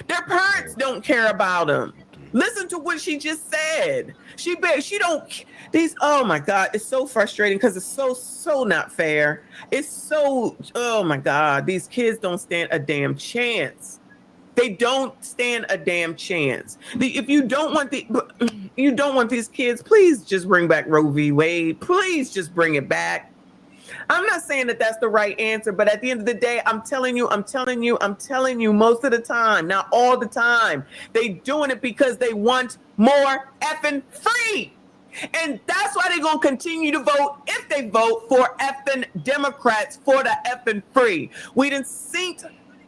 Their parents don't care about them. Listen to what she just said. She don't. Oh my God, it's so frustrating because it's so not fair. It's so, oh my God, these kids don't stand a damn chance. They don't stand a damn chance. If you don't want these kids, please just bring back Roe v. Wade. Please just bring it back. I'm not saying that that's the right answer, but at the end of the day, I'm telling you, most of the time, not all the time, they doing it because they want more effing free. And that's why they're going to continue to vote if they vote for effing Democrats for the effing free. We didn't see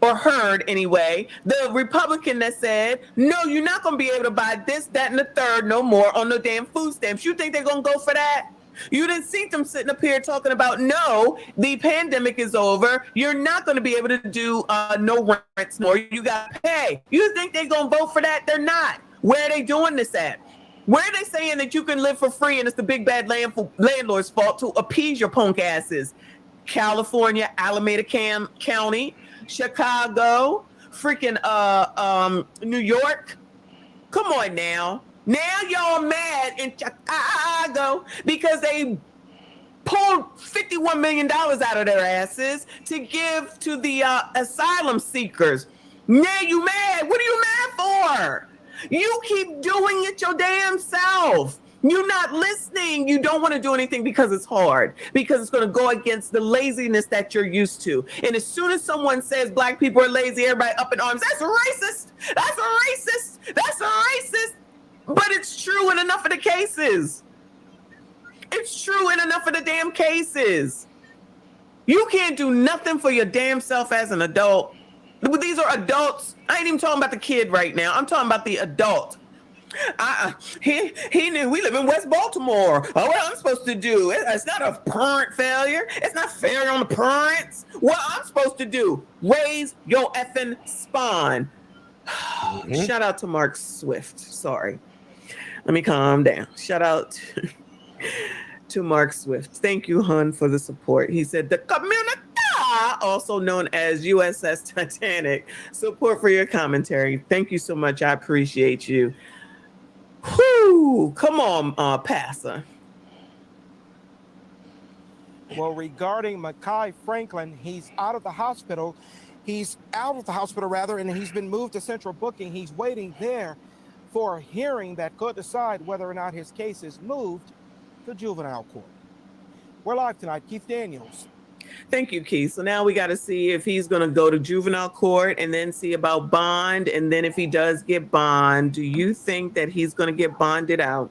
or heard anyway, the Republican that said, no, you're not going to be able to buy this, that, and the third no more on the damn food stamps. You think they're going to go for that? You didn't see them sitting up here talking about, no, the pandemic is over. You're not going to be able to do no rents more. You got to pay. You think they're going to vote for that? They're not. Where are they doing this at? Where are they saying that you can live for free and it's the big bad landlord's fault to appease your punk asses? California, Alameda County, Chicago, freaking New York. Come on now. Now y'all mad in Chicago because they pulled $51 million out of their asses to give to the asylum seekers. Now you mad. What are you mad for? You keep doing it your damn self. You're not listening. You don't want to do anything because it's hard, because it's going to go against the laziness that you're used to. And as soon as someone says black people are lazy, everybody up in arms. That's racist. That's racist. That's racist. But it's true in enough of the cases. It's true in enough of the damn cases. You can't do nothing for your damn self as an adult. These are adults. I ain't even talking about the kid right now. I'm talking about the adult. He knew we live in West Baltimore. Oh, what I'm supposed to do? It's not a parent failure. It's not fair on the parents. What I'm supposed to do? Raise your effing spawn. Shout out to Mark Swift. Sorry. Let me calm down. Shout out to Mark Swift. Thank you, hun, for the support. He said, the community, also known as USS Titanic, support for your commentary. Thank you so much. I appreciate you. Whew. Come on, Pastor. Well, regarding Mekhi Franklin, he's out of the hospital. He's out of the hospital, rather, and he's been moved to central booking. He's waiting there for a hearing that could decide whether or not his case is moved to juvenile court. We're live tonight. Keith Daniels. Thank you, Keith. So now we got to see if he's going to go to juvenile court and then see about bond. And then if he does get bond, do you think that he's going to get bonded out?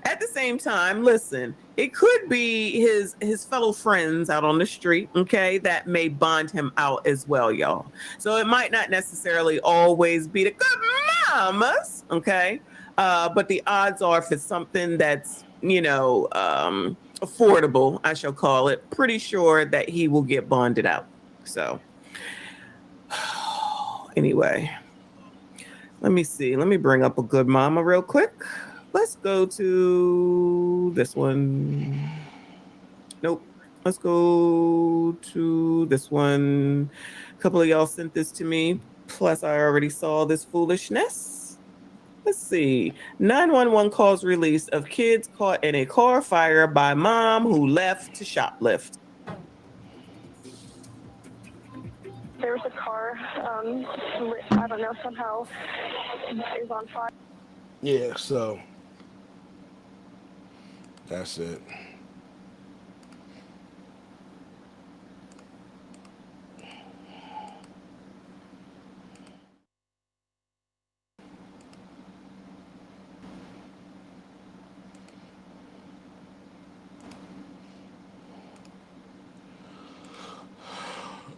At the same time, listen, it could be his fellow friends out on the street, okay, that may bond him out as well, y'all. So it might not necessarily always be the good mamas, okay? But the odds are, if it's something that's, affordable, I shall call it, pretty sure that he will get bonded out. So anyway, let me see. Let me bring up a good mama real quick. Let's go to this one. Nope. Let's go to this one. A couple of y'all sent this to me. Plus, I already saw this foolishness. Let's see. 911 calls released of kids caught in a car fire by mom who left to shoplift. There was a car, I don't know, somehow is on fire. Yeah, so that's it.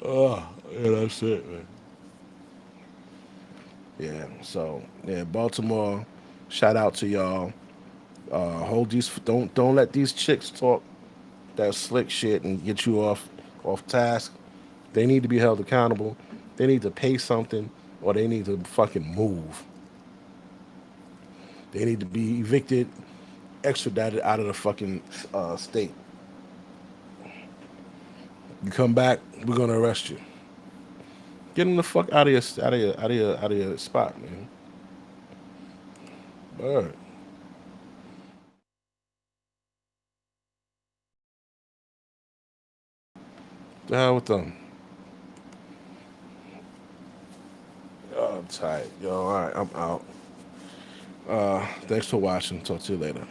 Oh, yeah, that's it, man. Yeah, so yeah, Baltimore. Shout out to y'all. Hold these. Don't let these chicks talk that slick shit and get you off task. They need to be held accountable. They need to pay something, or they need to fucking move. They need to be evicted, extradited out of the fucking state. You come back, we're gonna arrest you. Get them the fuck out of your spot, man. All right. The hell with them. Oh, I'm tired. Yo, all right, I'm out. Thanks for watching. Talk to you later.